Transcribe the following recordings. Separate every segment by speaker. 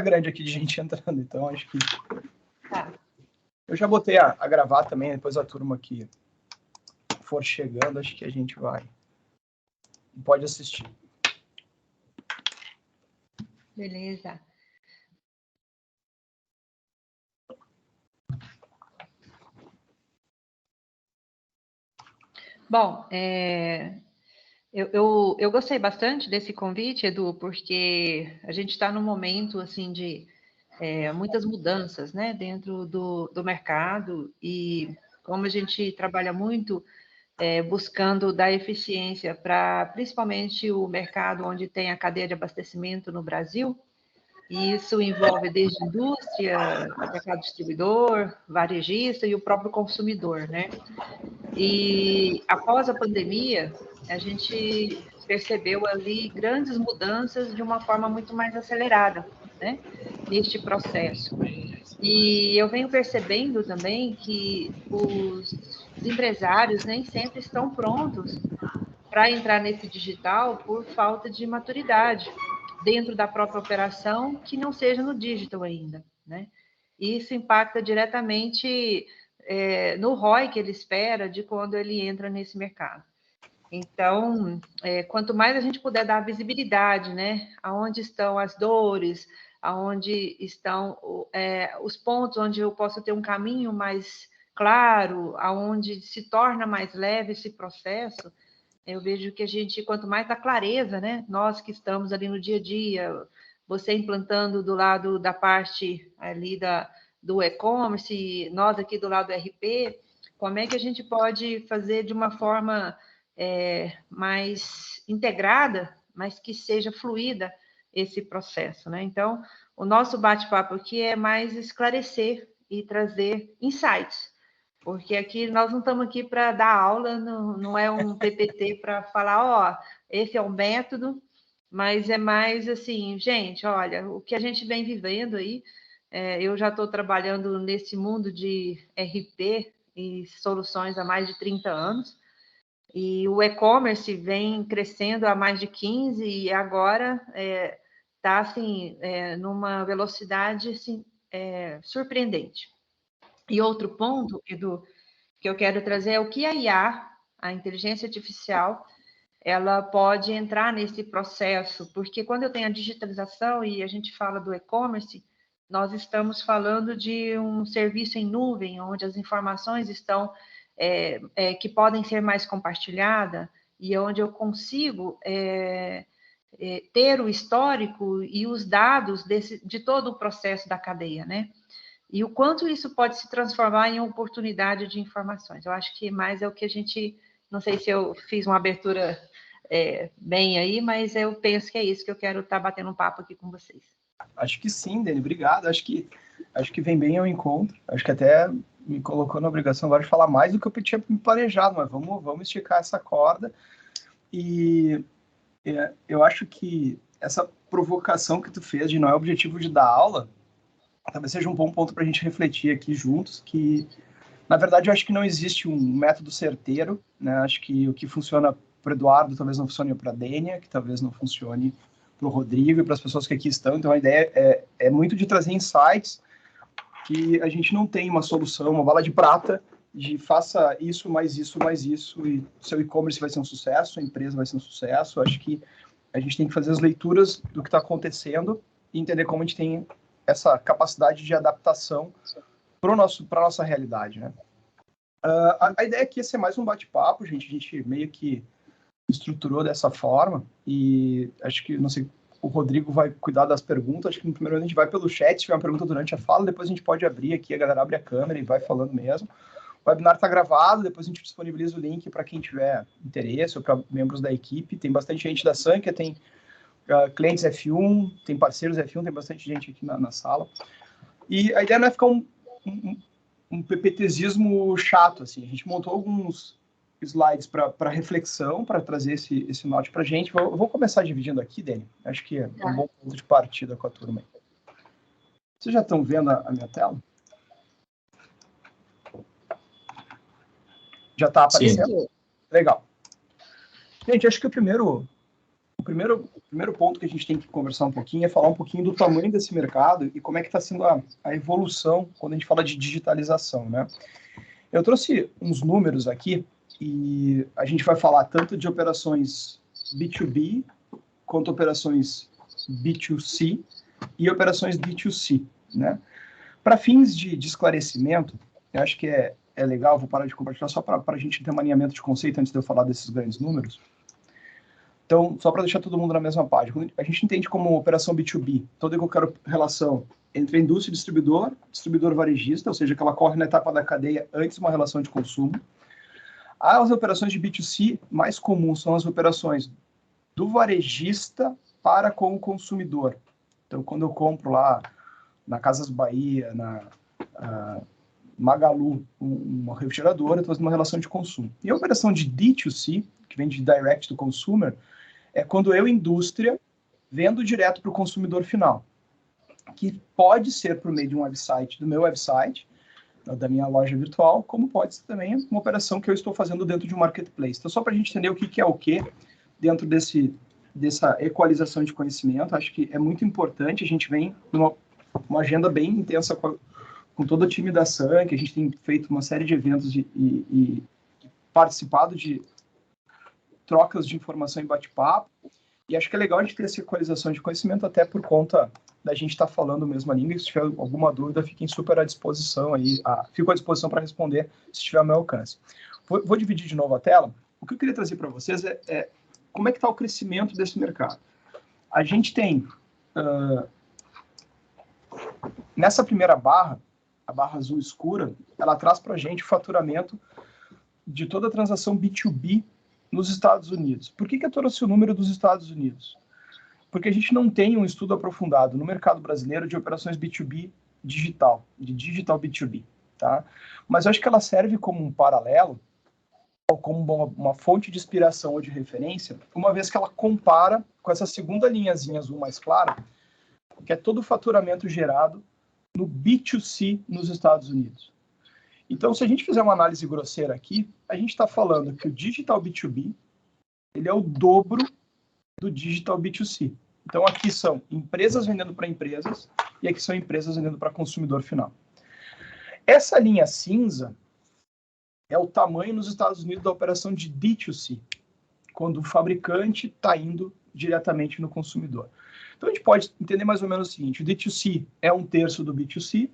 Speaker 1: grande aqui de gente entrando, então acho que...
Speaker 2: Tá.
Speaker 1: Eu já botei a gravar também, depois a turma que for chegando, acho que a gente pode assistir.
Speaker 2: Beleza. Bom, eu gostei bastante desse convite, Edu, porque a gente está num momento assim de muitas mudanças, né, dentro do mercado, e como a gente trabalha muito buscando dar eficiência para principalmente o mercado onde tem a cadeia de abastecimento no Brasil, e isso envolve desde indústria, mercado distribuidor, varejista e o próprio consumidor, né? E após a pandemia, a gente percebeu ali grandes mudanças de uma forma muito mais acelerada, né? Neste processo. E eu venho percebendo também que os empresários nem sempre estão prontos para entrar nesse digital por falta de maturidade dentro da própria operação que não seja no digital ainda, né? E isso impacta diretamente no ROI que ele espera de quando ele entra nesse mercado. Então, quanto mais a gente puder dar visibilidade, né, aonde estão as dores, aonde estão os pontos onde eu posso ter um caminho mais claro, aonde se torna mais leve esse processo, eu vejo que a gente, quanto mais dá clareza, né, nós que estamos ali no dia a dia, você implantando do lado da parte ali do e-commerce, nós aqui do lado do RP, como é que a gente pode fazer de uma forma mais integrada, mas que seja fluida esse processo, né? Então, o nosso bate-papo aqui é mais esclarecer e trazer insights, porque aqui nós não estamos aqui para dar aula, não é um PPT para falar, ó, esse é o método, mas é mais assim, gente, olha, o que a gente vem vivendo aí, eu já estou trabalhando nesse mundo de RP e soluções há mais de 30 anos, e o e-commerce vem crescendo há mais de 15 e agora está assim, numa velocidade assim, surpreendente. E outro ponto, Edu, que eu quero trazer é o que a IA, a inteligência artificial, ela pode entrar nesse processo, porque quando eu tenho a digitalização e a gente fala do e-commerce, nós estamos falando de um serviço em nuvem, onde as informações estão que podem ser mais compartilhadas e onde eu consigo ter o histórico e os dados de todo o processo da cadeia, né? E o quanto isso pode se transformar em oportunidade de informações. Eu acho que mais é o que a gente... Não sei se eu fiz uma abertura bem aí, mas eu penso que é isso que eu quero estar batendo um papo aqui com vocês.
Speaker 1: Acho que sim, Dani, obrigado. Acho que vem bem ao encontro. Acho que até me colocou na obrigação agora de falar mais do que eu tinha me planejado, mas vamos esticar essa corda. E eu acho que essa provocação que tu fez de não é o objetivo de dar aula, talvez seja um bom ponto para a gente refletir aqui juntos, que, na verdade, eu acho que não existe um método certeiro, né? Acho que o que funciona para o Eduardo talvez não funcione para a Dênia, que talvez não funcione para o Rodrigo e para as pessoas que aqui estão. Então, a ideia é muito de trazer insights que a gente não tem uma solução, uma bala de prata, de faça isso, mais isso, mais isso, e seu e-commerce vai ser um sucesso, a empresa vai ser um sucesso. Acho que a gente tem que fazer as leituras do que está acontecendo e entender como a gente tem essa capacidade de adaptação para a nossa realidade, né? A ideia aqui é ser mais um bate-papo, gente. A gente meio que estruturou dessa forma e acho que, não sei, o Rodrigo vai cuidar das perguntas. Acho que no primeiro a gente vai pelo chat, se tiver uma pergunta durante a fala, depois a gente pode abrir aqui, a galera abre a câmera e vai falando mesmo. O webinar está gravado, depois a gente disponibiliza o link para quem tiver interesse ou para membros da equipe. Tem bastante gente da Sankia, tem clientes F1, tem parceiros F1, tem bastante gente aqui na sala. E a ideia não é ficar um PPTzismo chato, assim. A gente montou alguns slides para reflexão, para trazer esse norte para a gente. Eu vou começar dividindo aqui, Dani. Acho que é um bom ponto de partida com a turma. Vocês já estão vendo a minha tela? Já está aparecendo? Sim. Legal. Gente, acho que o primeiro primeiro ponto que a gente tem que conversar um pouquinho é falar um pouquinho do tamanho desse mercado e como é que está sendo a evolução quando a gente fala de digitalização, né? Eu trouxe uns números aqui e a gente vai falar tanto de operações B2B quanto operações B2C e operações B2C, né? Para fins de esclarecimento, eu acho que é legal, vou parar de compartilhar só para a gente ter um alinhamento de conceito antes de eu falar desses grandes números. Então, só para deixar todo mundo na mesma página, a gente entende como operação B2B, toda e qualquer relação entre a indústria e distribuidor, distribuidor varejista, ou seja, que ela corre na etapa da cadeia antes de uma relação de consumo. As operações de B2C mais comuns são as operações do varejista para com o consumidor. Então, quando eu compro lá na Casas Bahia, na Magalu, uma refrigeradora, estou fazendo uma relação de consumo. E a operação de D2C, que vem de Direct to Consumer, é quando eu, indústria, vendo direto para o consumidor final, que pode ser por meio de um website, do meu website, da minha loja virtual, como pode ser também uma operação que eu estou fazendo dentro de um marketplace. Então, só para a gente entender o que é o que dentro dessa equalização de conhecimento, acho que é muito importante, a gente vem numa agenda bem intensa com todo o time da SAN, que a gente tem feito uma série de eventos e participado de trocas de informação e bate-papo, e acho que é legal a gente ter essa equalização de conhecimento até por conta da gente estar falando a mesma língua, e se tiver alguma dúvida, fiquem super à disposição aí, fico à disposição para responder se tiver ao meu alcance. Vou dividir de novo a tela. O que eu queria trazer para vocês é como é que está o crescimento desse mercado. A gente tem, nessa primeira barra, a barra azul escura, ela traz para a gente o faturamento de toda a transação B2B nos Estados Unidos. Por que eu trouxe o número dos Estados Unidos? Porque a gente não tem um estudo aprofundado no mercado brasileiro de operações B2B digital, de digital B2B, tá? Mas eu acho que ela serve como um paralelo, ou como uma fonte de inspiração ou de referência, uma vez que ela compara com essa segunda linhazinha azul mais clara, que é todo o faturamento gerado no B2C nos Estados Unidos. Então, se a gente fizer uma análise grosseira aqui, a gente está falando que o digital B2B ele é o dobro do digital B2C. Então, aqui são empresas vendendo para empresas e aqui são empresas vendendo para consumidor final. Essa linha cinza é o tamanho nos Estados Unidos da operação de D2C, quando o fabricante está indo diretamente no consumidor. Então, a gente pode entender mais ou menos o seguinte: o D2C é 1/3 do B2C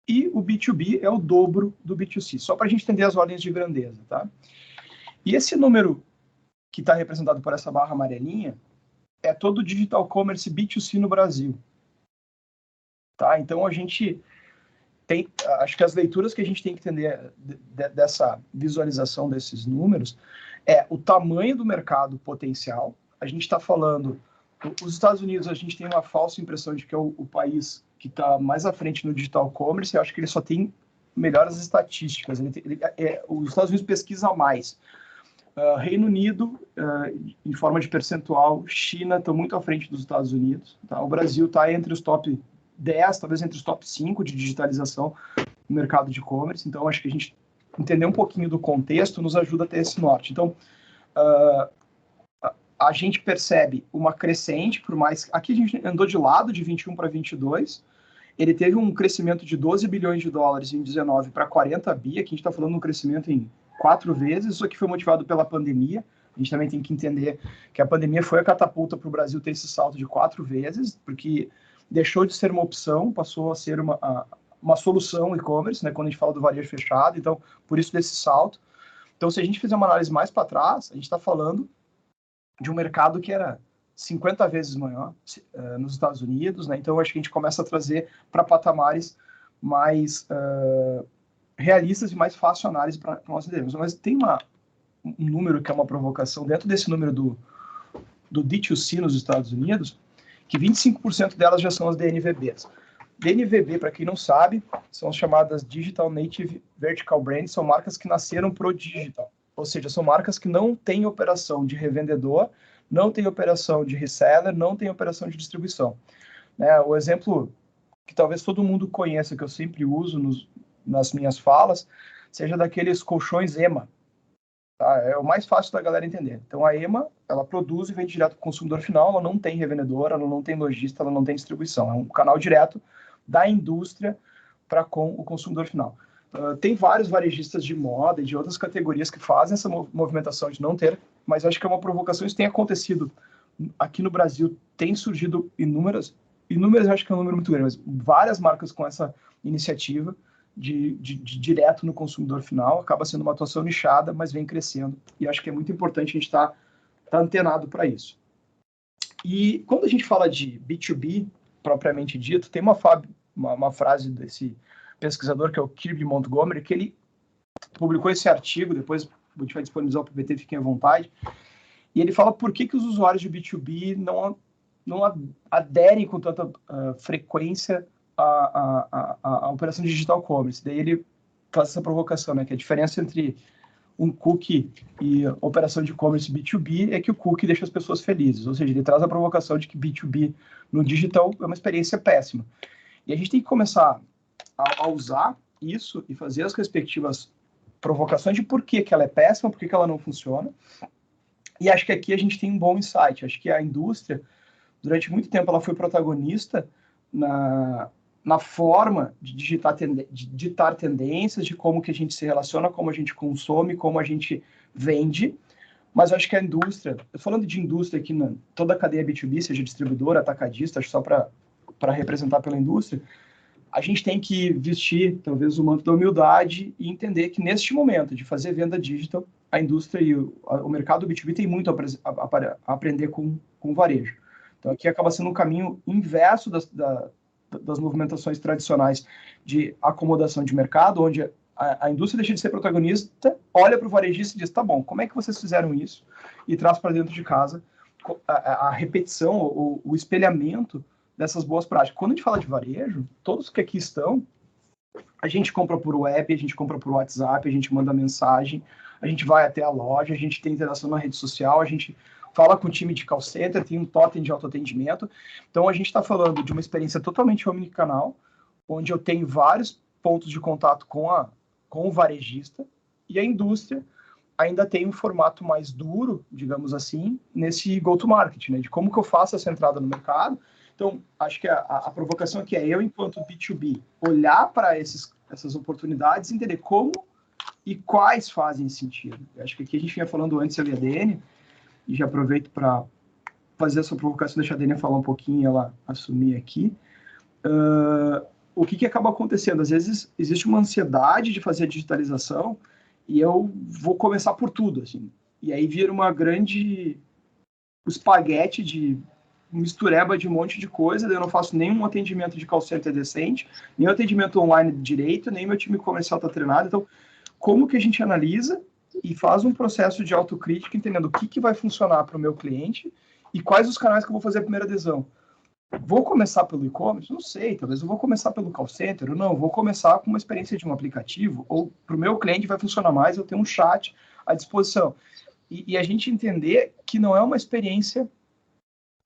Speaker 1: e o B2B é o dobro do B2C, só para a gente entender as ordens de grandeza, tá? E esse número que está representado por essa barra amarelinha é todo o digital commerce B2C no Brasil, tá? Então, a gente tem, acho que as leituras que a gente tem que entender dessa visualização desses números é o tamanho do mercado potencial. A gente está falando, os Estados Unidos, a gente tem uma falsa impressão de que é o país que está mais à frente no digital commerce. Eu acho que ele só tem melhores estatísticas. Os Estados Unidos pesquisa mais. Reino Unido, em forma de percentual, China estão muito à frente dos Estados Unidos. Tá? O Brasil está entre os top 10, talvez entre os top 5 de digitalização no mercado de e-commerce. Então, acho que a gente entender um pouquinho do contexto nos ajuda a ter esse norte. Então, a gente percebe uma crescente, por mais... Aqui a gente andou de lado de 21 para 22. Ele teve um crescimento de 12 bilhões de dólares em 19 para 40 bi. Aqui a gente está falando de um crescimento em 4 vezes. Isso aqui foi motivado pela pandemia. A gente também tem que entender que a pandemia foi a catapulta para o Brasil ter esse salto de 4 vezes, porque deixou de ser uma opção, passou a ser uma solução e-commerce, né, quando a gente fala do varejo fechado. Então, por isso desse salto. Então, se a gente fizer uma análise mais para trás, a gente está falando de um mercado que era 50 vezes maior nos Estados Unidos, né? Então, acho que a gente começa a trazer para patamares mais realistas e mais fácil análise para nós entendermos. Mas tem um número que é uma provocação dentro desse número do D2C nos Estados Unidos, que 25% delas já são as DNVBs. DNVB, para quem não sabe, são as chamadas Digital Native Vertical Brands, são marcas que nasceram pro digital. Ou seja, são marcas que não têm operação de revendedor, não têm operação de reseller, não têm operação de distribuição. Né? O exemplo que talvez todo mundo conheça, que eu sempre uso nas minhas falas, seja daqueles colchões EMA. Tá? É o mais fácil da galera entender. Então, a EMA, ela produz e vende direto para o consumidor final, ela não tem revendedor, ela não tem lojista, ela não tem distribuição. É um canal direto da indústria para com o consumidor final. Tem vários varejistas de moda e de outras categorias que fazem essa movimentação de não ter, mas acho que é uma provocação, isso tem acontecido. Aqui no Brasil tem surgido inúmeras, acho que é um número muito grande, mas várias marcas com essa iniciativa de direto no consumidor final, acaba sendo uma atuação nichada, mas vem crescendo, e acho que é muito importante a gente estar antenado para isso. E quando a gente fala de B2B, propriamente dito, tem uma frase desse pesquisador, que é o Kirby Montgomery, que ele publicou esse artigo, depois a gente vai disponibilizar o PPT, fiquem à vontade, e ele fala por que os usuários de B2B não aderem com tanta frequência à operação de digital commerce. Daí ele faz essa provocação, né, que a diferença entre um cookie e operação de e-commerce B2B é que o cookie deixa as pessoas felizes, ou seja, ele traz a provocação de que B2B no digital é uma experiência péssima. E a gente tem que começar a usar isso e fazer as respectivas provocações de por que ela é péssima, por que ela não funciona. E acho que aqui a gente tem um bom insight. Acho que a indústria, durante muito tempo, ela foi protagonista na forma de ditar tendências, de como que a gente se relaciona, como a gente consome, como a gente vende. Mas eu acho que a indústria, falando de indústria aqui, toda a cadeia B2B, seja distribuidora, atacadista, acho só para representar pela indústria, a gente tem que vestir, talvez, o manto da humildade e entender que, neste momento de fazer venda digital, a indústria e o mercado B2B tem muito a aprender com o varejo. Então, aqui acaba sendo um caminho inverso das movimentações tradicionais de acomodação de mercado, onde a indústria deixa de ser protagonista, olha para o varejista e diz, tá bom, como é que vocês fizeram isso? E traz para dentro de casa a repetição, o espelhamento dessas boas práticas. Quando a gente fala de varejo, todos que aqui estão, a gente compra por web, a gente compra por WhatsApp, a gente manda mensagem, a gente vai até a loja, a gente tem interação na rede social, a gente fala com o time de call center, tem um totem de autoatendimento. Então, a gente está falando de uma experiência totalmente omnicanal, onde eu tenho vários pontos de contato com o varejista, e a indústria ainda tem um formato mais duro, digamos assim, nesse go-to-market, né? De como que eu faço essa entrada no mercado. Então, acho que a provocação aqui é eu, enquanto B2B, olhar para essas oportunidades e entender como e quais fazem sentido. Eu acho que aqui a gente vinha falando antes, eu e a Dani, e já aproveito para fazer essa provocação, deixar a Dani falar um pouquinho, ela assumir aqui. O que acaba acontecendo? Às vezes existe uma ansiedade de fazer a digitalização e eu vou começar por tudo, assim. E aí vira uma grande espaguete de mistureba de um monte de coisa, daí eu não faço nenhum atendimento de call center decente, nem atendimento online direito, nem meu time comercial está treinado. Então, como que a gente analisa e faz um processo de autocrítica, entendendo o que vai funcionar para o meu cliente e quais os canais que eu vou fazer a primeira adesão. Vou começar pelo e-commerce? Não sei, talvez eu vou começar pelo call center, ou não, vou começar com uma experiência de um aplicativo, ou para o meu cliente vai funcionar mais, eu tenho um chat à disposição. E a gente entender que não é uma experiência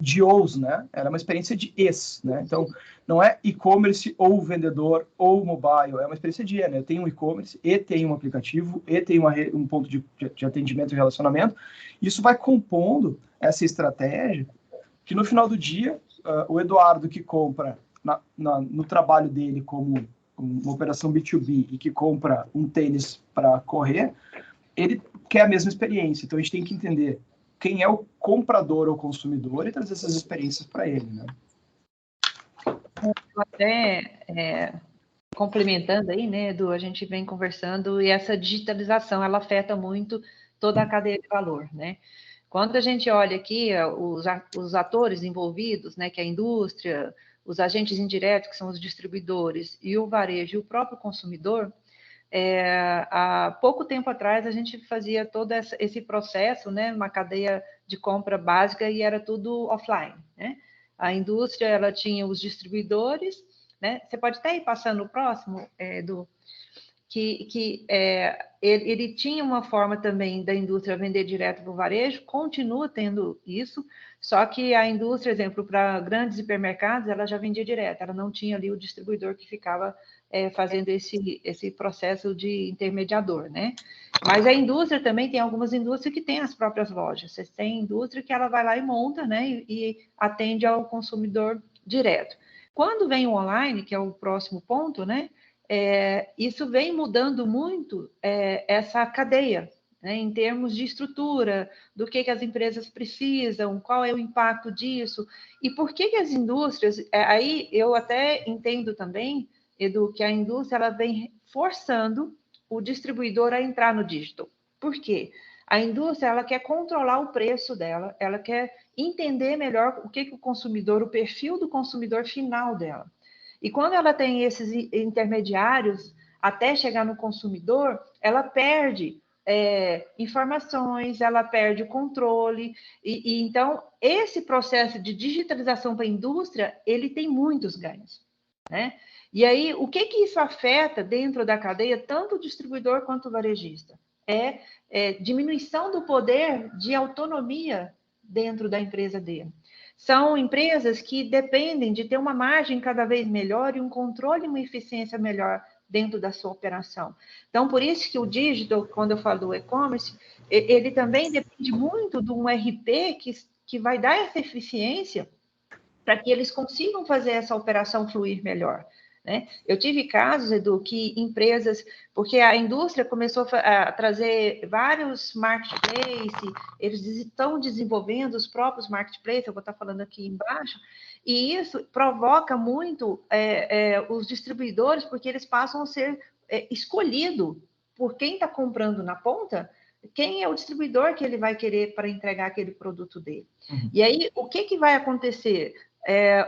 Speaker 1: de OS, né? Ela é uma experiência de ES, né? Então, não é e-commerce ou vendedor ou mobile, é uma experiência de E, né? Eu tenho um e-commerce, e tenho um aplicativo, e tenho um ponto de atendimento e relacionamento. Isso vai compondo essa estratégia que, no final do dia, o Eduardo que compra no trabalho dele como uma operação B2B e que compra um tênis para correr, ele quer a mesma experiência. Então, a gente tem que entender quem é o comprador ou consumidor e trazer essas experiências para ele, né?
Speaker 2: Até complementando aí, né, Edu, a gente vem conversando e essa digitalização, ela afeta muito toda a cadeia de valor, né? Quando a gente olha aqui os atores envolvidos, né, que é a indústria, os agentes indiretos, que são os distribuidores, e o varejo e o próprio consumidor, há pouco tempo atrás a gente fazia todo esse processo, né, uma cadeia de compra básica e era tudo offline, né? A indústria, ela tinha os distribuidores, né? Você pode até ir passando o próximo, Edu, ele tinha uma forma também da indústria vender direto para o varejo, continua tendo isso, Só que a indústria, exemplo, para grandes hipermercados, ela já vendia direto, ela não tinha ali o distribuidor que ficava fazendo esse processo de intermediador, né? Mas a indústria também tem algumas indústrias que têm as próprias lojas. Você tem indústria que ela vai lá e monta, né? E atende ao consumidor direto. Quando vem o online, que é o próximo ponto, né? Isso vem mudando muito essa cadeia, né, em termos de estrutura, do que as empresas precisam, qual é o impacto disso, e por que as indústrias... Aí eu até entendo também, Edu, que a indústria ela vem forçando o distribuidor a entrar no digital. Por quê? A indústria ela quer controlar o preço dela, ela quer entender melhor o que o consumidor, o perfil do consumidor final dela. E quando ela tem esses intermediários até chegar no consumidor, ela perde informações, ela perde o controle. E então, esse processo de digitalização para a indústria, ele tem muitos ganhos, né? E aí, o que isso afeta dentro da cadeia, tanto o distribuidor quanto o varejista? Diminuição do poder de autonomia dentro da empresa dele. São empresas que dependem de ter uma margem cada vez melhor e um controle e uma eficiência melhor dentro da sua operação. Então, por isso que o digital, quando eu falo do e-commerce, ele também depende muito de um RP que vai dar essa eficiência para que eles consigam fazer essa operação fluir melhor, né? Eu tive casos, Edu, que empresas, porque a indústria começou a trazer vários marketplaces, eles estão desenvolvendo os próprios marketplaces, eu vou estar falando aqui embaixo, e isso provoca muito os distribuidores, porque eles passam a ser escolhidos por quem está comprando na ponta, quem é o distribuidor que ele vai querer para entregar aquele produto dele. Uhum. E aí, o que vai acontecer?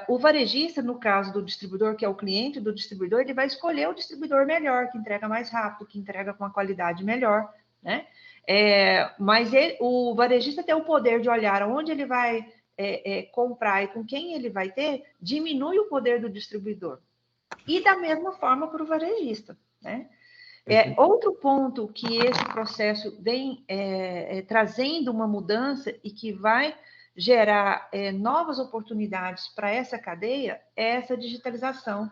Speaker 2: O varejista, no caso do distribuidor, que é o cliente do distribuidor, ele vai escolher o distribuidor melhor, que entrega mais rápido, que entrega com uma qualidade melhor, né? Mas o varejista tem o poder de olhar onde ele vai comprar e com quem ele vai ter, diminui o poder do distribuidor. E da mesma forma para o varejista, né? Outro ponto que esse processo vem trazendo uma mudança e que vai gerar novas oportunidades para essa cadeia é essa digitalização.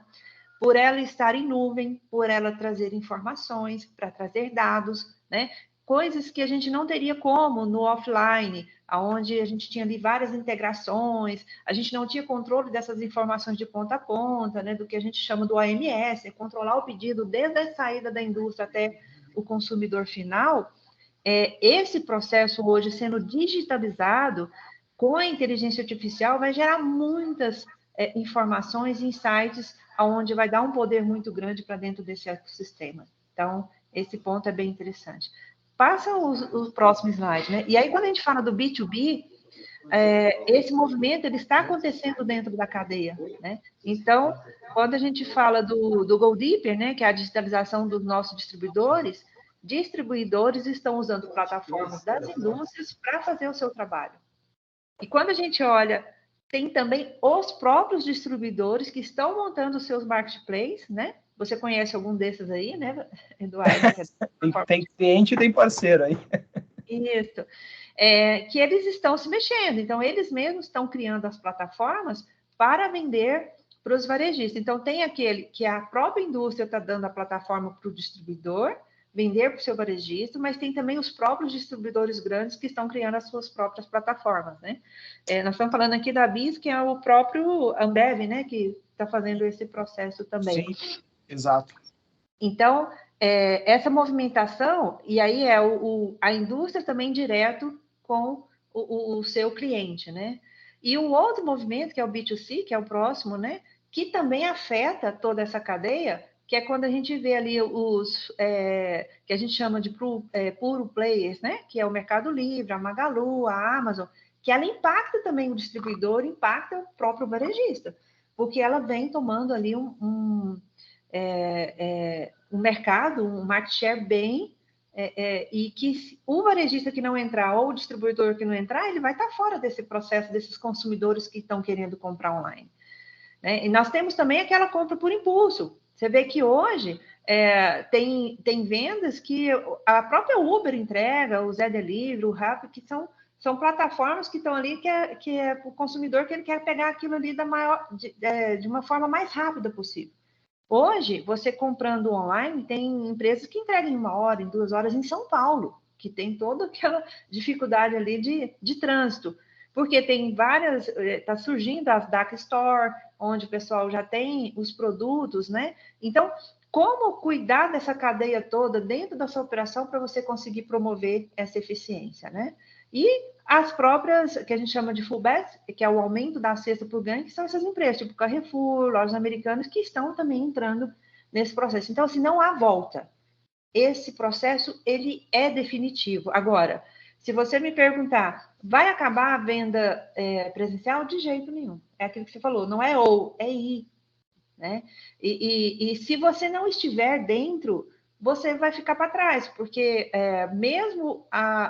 Speaker 2: Por ela estar em nuvem, por ela trazer informações, para trazer dados, né? Coisas que a gente não teria como no offline, onde a gente tinha ali várias integrações, a gente não tinha controle dessas informações de ponta a ponta, né? Do que a gente chama do AMS, controlar o pedido desde a saída da indústria até o consumidor final. Esse processo hoje sendo digitalizado, com a inteligência artificial, vai gerar muitas informações e insights, onde vai dar um poder muito grande para dentro desse ecossistema. Então, esse ponto é bem interessante. Passa o próximo slide, né? E aí, quando a gente fala do B2B, esse movimento ele está acontecendo dentro da cadeia, né? Então, quando a gente fala do Go Deeper, né, que é a digitalização dos nossos distribuidores estão usando plataformas das indústrias para fazer o seu trabalho. E quando a gente olha, tem também os próprios distribuidores que estão montando os seus marketplaces, né? Você conhece algum desses aí, né, Eduardo?
Speaker 1: Tem cliente e tem parceiro aí.
Speaker 2: Isso. Que eles estão se mexendo. Então, eles mesmos estão criando as plataformas para vender para os varejistas. Então, tem aquele que a própria indústria está dando a plataforma para o distribuidor, vender para o seu varejista, mas tem também os próprios distribuidores grandes que estão criando as suas próprias plataformas, né? Nós estamos falando aqui da BIS, que é o próprio Ambev, né? Que está fazendo esse processo também.
Speaker 1: Sim, exato.
Speaker 2: Então, essa movimentação, e aí a indústria também direto com o seu cliente, né? E o outro movimento, que é o B2C, que é o próximo, né? Que também afeta toda essa cadeia, que é quando a gente vê ali os que a gente chama de puro players, né? Que é o Mercado Livre, a Magalu, a Amazon, que ela impacta também o distribuidor, impacta o próprio varejista, porque ela vem tomando ali um mercado, um market share bem, e que o varejista que não entrar ou o distribuidor que não entrar, ele vai estar fora desse processo, desses consumidores que estão querendo comprar online. Né? E nós temos também aquela compra por impulso. Você vê que hoje tem vendas que a própria Uber entrega, o Zé Delivery, o Rappi, que são plataformas que estão ali que é para o consumidor que ele quer pegar aquilo ali de uma forma mais rápida possível. Hoje, você comprando online, tem empresas que entregam em 1 hora, em 2 horas em São Paulo, que tem toda aquela dificuldade ali de trânsito, porque tem várias, está surgindo as dark store, onde o pessoal já tem os produtos, né? Então, como cuidar dessa cadeia toda dentro da sua operação para você conseguir promover essa eficiência, né? E as próprias, que a gente chama de fullbacks, que é o aumento da cesta por ganho, que são essas empresas, tipo Carrefour, lojas americanas, que estão também entrando nesse processo. Então, assim, não há volta. Esse processo, ele é definitivo. Agora, se você me perguntar, vai acabar a venda presencial? De jeito nenhum. É aquilo que você falou, não é ou, é e. Né? E se você não estiver dentro, você vai ficar para trás, porque mesmo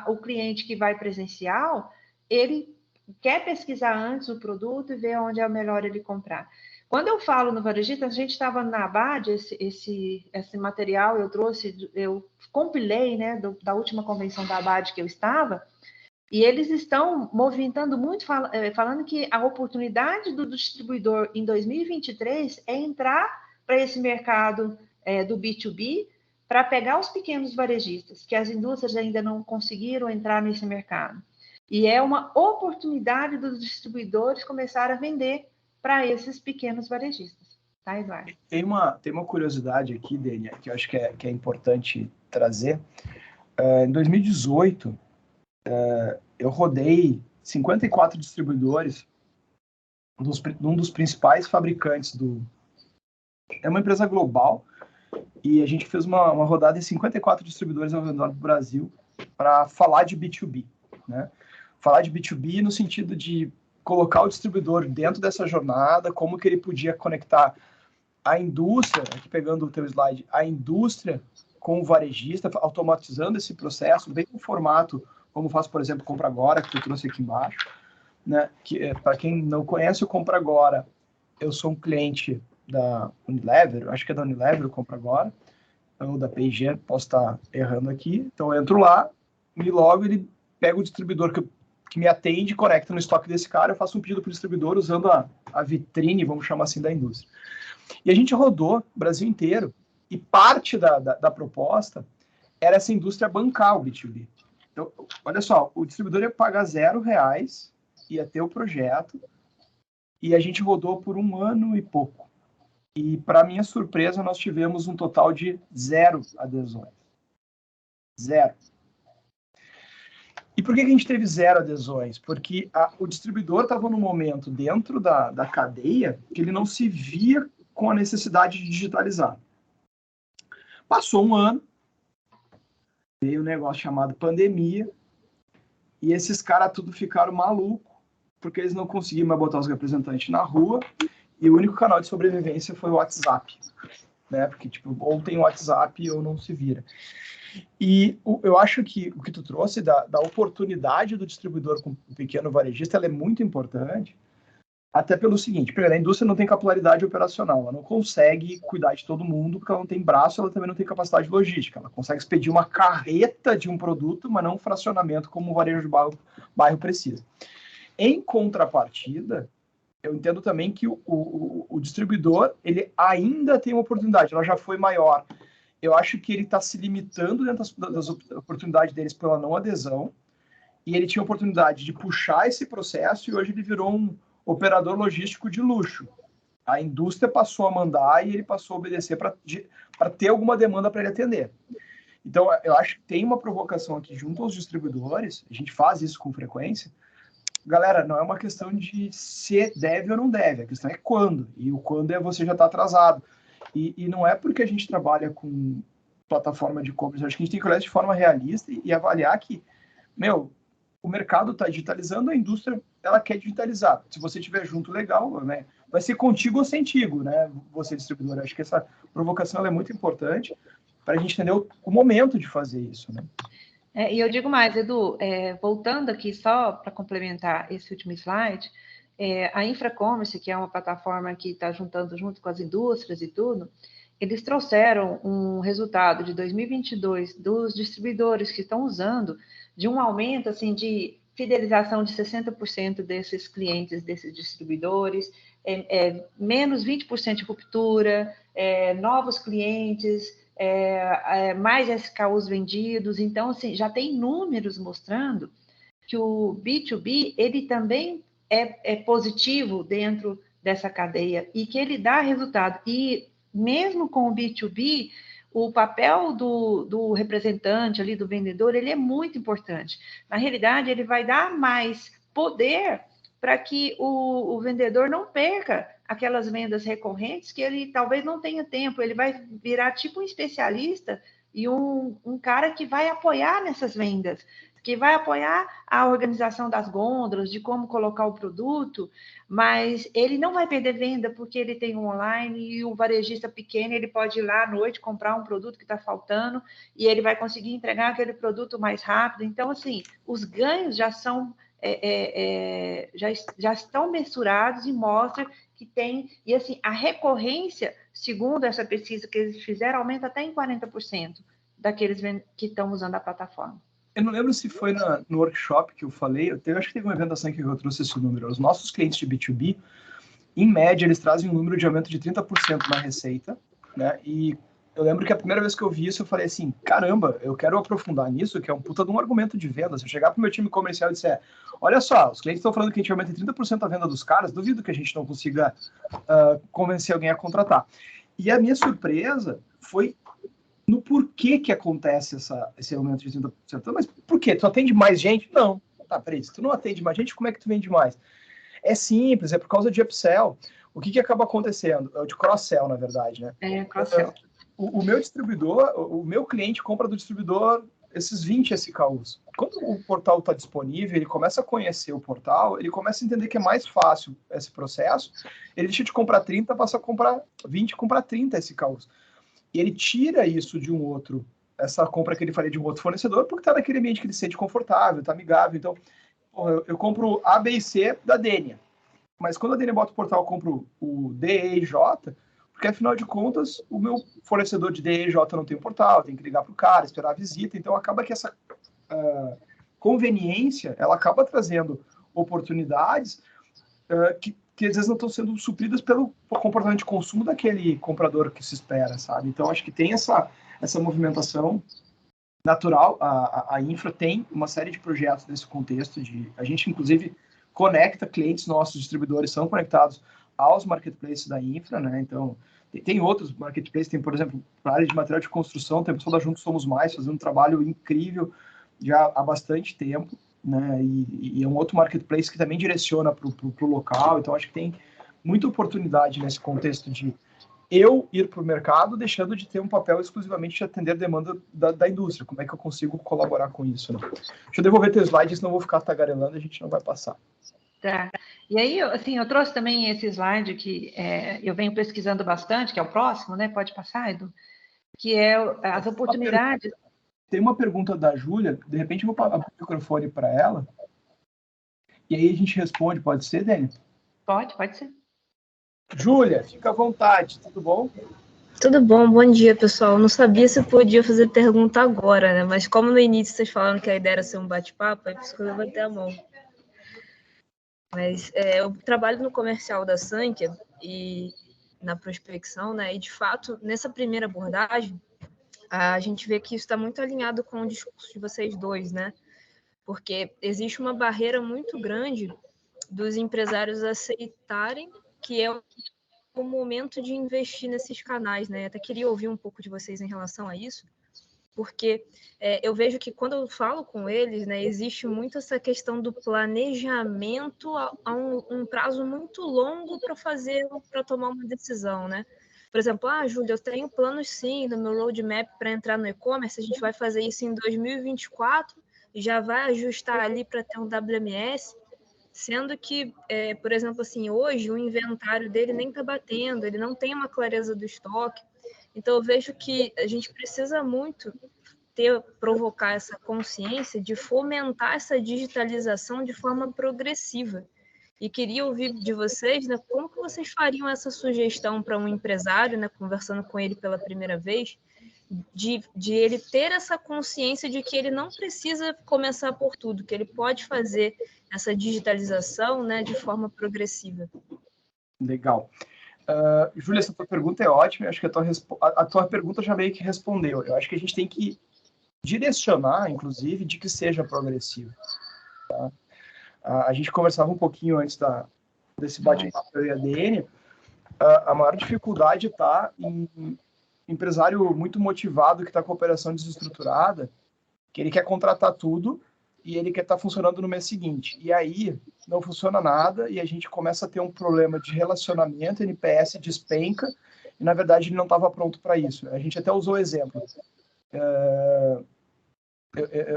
Speaker 2: o cliente que vai presencial, ele quer pesquisar antes o produto e ver onde é melhor ele comprar. Quando eu falo no varejista, a gente estava na ABAD, esse material eu compilei, né, da última convenção da ABAD que eu estava, e eles estão movimentando muito, falando que a oportunidade do distribuidor em 2023 é entrar para esse mercado do B2B, para pegar os pequenos varejistas, que as indústrias ainda não conseguiram entrar nesse mercado. E é uma oportunidade dos distribuidores começar a vender para esses pequenos varejistas. Tá, Eduardo?
Speaker 1: Tem uma curiosidade aqui, Dênia, que eu acho que é importante trazer. Em 2018, eu rodei 54 distribuidores um dos principais fabricantes É uma empresa global, e a gente fez uma rodada em 54 distribuidores ao redor do Brasil para falar de B2B, né? Falar de B2B no sentido de colocar o distribuidor dentro dessa jornada, como que ele podia conectar a indústria, aqui pegando o teu slide, a indústria com o varejista, automatizando esse processo, bem no formato, como faz, por exemplo, Compra Agora, que eu trouxe aqui embaixo, né? Que, para quem não conhece o Compra Agora, eu sou um cliente da Unilever, acho que é da Unilever o Compra Agora, ou da P&G, posso estar errando aqui, então eu entro lá e logo ele pega o distribuidor que me atende, conecta no estoque desse cara, eu faço um pedido para o distribuidor usando a vitrine, vamos chamar assim, da indústria. E a gente rodou o Brasil inteiro, e parte da proposta era essa indústria bancar o B2B. Então, olha só, o distribuidor ia pagar R$0, ia ter o projeto, e a gente rodou por 1 ano e pouco. E, para minha surpresa, nós tivemos um total de 0 adesões. 0. E por que a gente teve 0 adesões? Porque o distribuidor estava num momento dentro da cadeia que ele não se via com a necessidade de digitalizar. Passou 1 ano, veio um negócio chamado pandemia, e esses caras tudo ficaram malucos, porque eles não conseguiam mais botar os representantes na rua, e o único canal de sobrevivência foi o WhatsApp, né? Porque, tipo, ou tem WhatsApp ou não se vira. E eu acho que o que tu trouxe da oportunidade do distribuidor com o pequeno varejista, ela é muito importante, até pelo seguinte: primeiro, a indústria não tem capilaridade operacional, ela não consegue cuidar de todo mundo, porque ela não tem braço, ela também não tem capacidade logística, ela consegue expedir uma carreta de um produto, mas não um fracionamento como o varejo de bairro precisa. Em contrapartida, eu entendo também que o distribuidor, ele ainda tem uma oportunidade, ela já foi maior. Eu acho que ele está se limitando dentro das oportunidades deles pela não adesão, e ele tinha a oportunidade de puxar esse processo, e hoje ele virou um operador logístico de luxo. A indústria passou a mandar e ele passou a obedecer para ter alguma demanda para ele atender. Então, eu acho que tem uma provocação aqui junto aos distribuidores, a gente faz isso com frequência. Galera, não é uma questão de se deve ou não deve, a questão é quando, e o quando é você já está atrasado. E não é porque a gente trabalha com plataforma de e-commerce, acho que a gente tem que olhar de forma realista e avaliar que, o mercado está digitalizando, a indústria, ela quer digitalizar. Se você estiver junto, legal, né? Vai ser contigo ou sentigo, né? Você, distribuidor. Acho que essa provocação é muito importante para a gente entender o momento de fazer isso, né?
Speaker 2: E eu digo mais, Edu, voltando aqui só para complementar esse último slide, a Infracommerce, que é uma plataforma que está juntando junto com as indústrias e tudo, eles trouxeram um resultado de 2022 dos distribuidores que estão usando, de um aumento assim de fidelização de 60% desses clientes, desses distribuidores, menos 20% de ruptura, novos clientes, mais SKUs vendidos. Então, assim, já tem números mostrando que o B2B, ele também é positivo dentro dessa cadeia e que ele dá resultado. E mesmo com o B2B, o papel do representante ali, do vendedor, ele é muito importante. Na realidade, ele vai dar mais poder para que o vendedor não perca aquelas vendas recorrentes que ele talvez não tenha tempo. Ele vai virar tipo um especialista e um cara que vai apoiar nessas vendas, que vai apoiar a organização das gôndolas, de como colocar o produto, mas ele não vai perder venda porque ele tem um online e o varejista pequeno, ele pode ir lá à noite comprar um produto que está faltando e ele vai conseguir entregar aquele produto mais rápido. Então, assim, os ganhos já são já estão mensurados e mostra que tem, e assim, a recorrência, segundo essa pesquisa que eles fizeram, aumenta até em 40% daqueles que estão usando a plataforma.
Speaker 1: Eu não lembro se foi no workshop que eu falei, eu acho que teve uma eventação que eu trouxe esse número. Os nossos clientes de B2B, em média, eles trazem um número de aumento de 30% na receita, né? E eu lembro que a primeira vez que eu vi isso, eu falei assim, caramba, eu quero aprofundar nisso, que é um puta de um argumento de venda. Se eu chegar pro meu time comercial e disser, olha só, os clientes estão falando que a gente aumenta em 30% a venda dos caras, duvido que a gente não consiga convencer alguém a contratar. E a minha surpresa foi no porquê que acontece esse aumento de 30%. Mas por quê? Tu atende mais gente? Não. Tá, peraí, se tu não atende mais gente, como é que tu vende mais? É simples, é por causa de upsell. O que acaba acontecendo? É o de cross-sell, na verdade, né?
Speaker 2: Cross-sell.
Speaker 1: O meu distribuidor, o meu cliente compra do distribuidor esses 20 SKUs. Quando o portal está disponível, ele começa a conhecer o portal, ele começa a entender que é mais fácil esse processo, ele deixa de comprar 30, passa a comprar 20, comprar 30 SKUs. E ele tira isso de um outro, essa compra que ele faria de um outro fornecedor, porque está naquele ambiente que ele se sente confortável, está amigável. Então, eu compro A, B e C da Dênia. Mas quando a Dênia bota o portal, eu compro o D, E e J, porque afinal de contas, o meu fornecedor de D, E e J não tem um portal, tem que ligar para o cara, esperar a visita. Então, acaba que essa conveniência, ela acaba trazendo oportunidades que às vezes não estão sendo supridas pelo comportamento de consumo daquele comprador que se espera, sabe? Então, acho que tem essa movimentação natural. A Infra tem uma série de projetos nesse contexto. A gente, inclusive, conecta clientes nossos, distribuidores são conectados aos marketplaces da Infra, né? Então, tem outros marketplaces, tem, por exemplo, para a área de material de construção, tem o pessoal da Juntos Somos Mais, fazendo um trabalho incrível já há bastante tempo, né? E é um outro marketplace que também direciona para o local. Então, acho que tem muita oportunidade nesse contexto de eu ir para o mercado, deixando de ter um papel exclusivamente de atender a demanda da indústria. Como é que eu consigo colaborar com isso, né? Deixa eu devolver teu slide, senão eu vou ficar tagarelando e a gente não vai passar.
Speaker 2: Tá. E aí, assim, eu trouxe também esse slide que eu venho pesquisando bastante, que é o próximo, né? Pode passar, Edu? Que é as oportunidades.
Speaker 1: Tem uma pergunta da Júlia, de repente eu vou abrir o microfone para ela, e aí a gente responde, pode ser, Dani?
Speaker 2: Pode ser.
Speaker 1: Júlia, fica à vontade, tudo bom?
Speaker 3: Tudo bom, bom dia, pessoal. Não sabia se podia fazer pergunta agora, né? Mas como no início vocês falaram que a ideia era ser um bate-papo, é por isso que eu levantei a mão. Mas eu trabalho no comercial da Sankia e na prospecção, né? E, de fato, nessa primeira abordagem, a gente vê que isso está muito alinhado com o discurso de vocês dois, né? Porque existe uma barreira muito grande dos empresários aceitarem que é o momento de investir nesses canais, né? Até queria ouvir um pouco de vocês em relação a isso, porque eu vejo que quando eu falo com eles, né, existe muito essa questão do planejamento a um prazo muito longo para tomar uma decisão, né? Por exemplo, Júlia, eu tenho planos sim no meu roadmap para entrar no e-commerce, a gente vai fazer isso em 2024, já vai ajustar ali para ter um WMS, sendo que, por exemplo, assim, hoje o inventário dele nem está batendo, ele não tem uma clareza do estoque. Então, eu vejo que a gente precisa muito provocar essa consciência de fomentar essa digitalização de forma progressiva. E queria ouvir de vocês, né, como que vocês fariam essa sugestão para um empresário, né, conversando com ele pela primeira vez, de ele ter essa consciência de que ele não precisa começar por tudo, que ele pode fazer essa digitalização, né, de forma progressiva.
Speaker 1: Legal. Júlia, essa tua pergunta é ótima. Eu acho que a tua pergunta já meio que respondeu. Eu acho que a gente tem que direcionar, inclusive, de que seja progressivo. Tá? A gente conversava um pouquinho antes desse bate-papo da ADN. A maior dificuldade está em empresário muito motivado que está com a operação desestruturada, que ele quer contratar tudo e ele quer estar funcionando no mês seguinte. E aí não funciona nada e a gente começa a ter um problema de relacionamento, NPS despenca e, na verdade, ele não estava pronto para isso. A gente até usou o exemplo.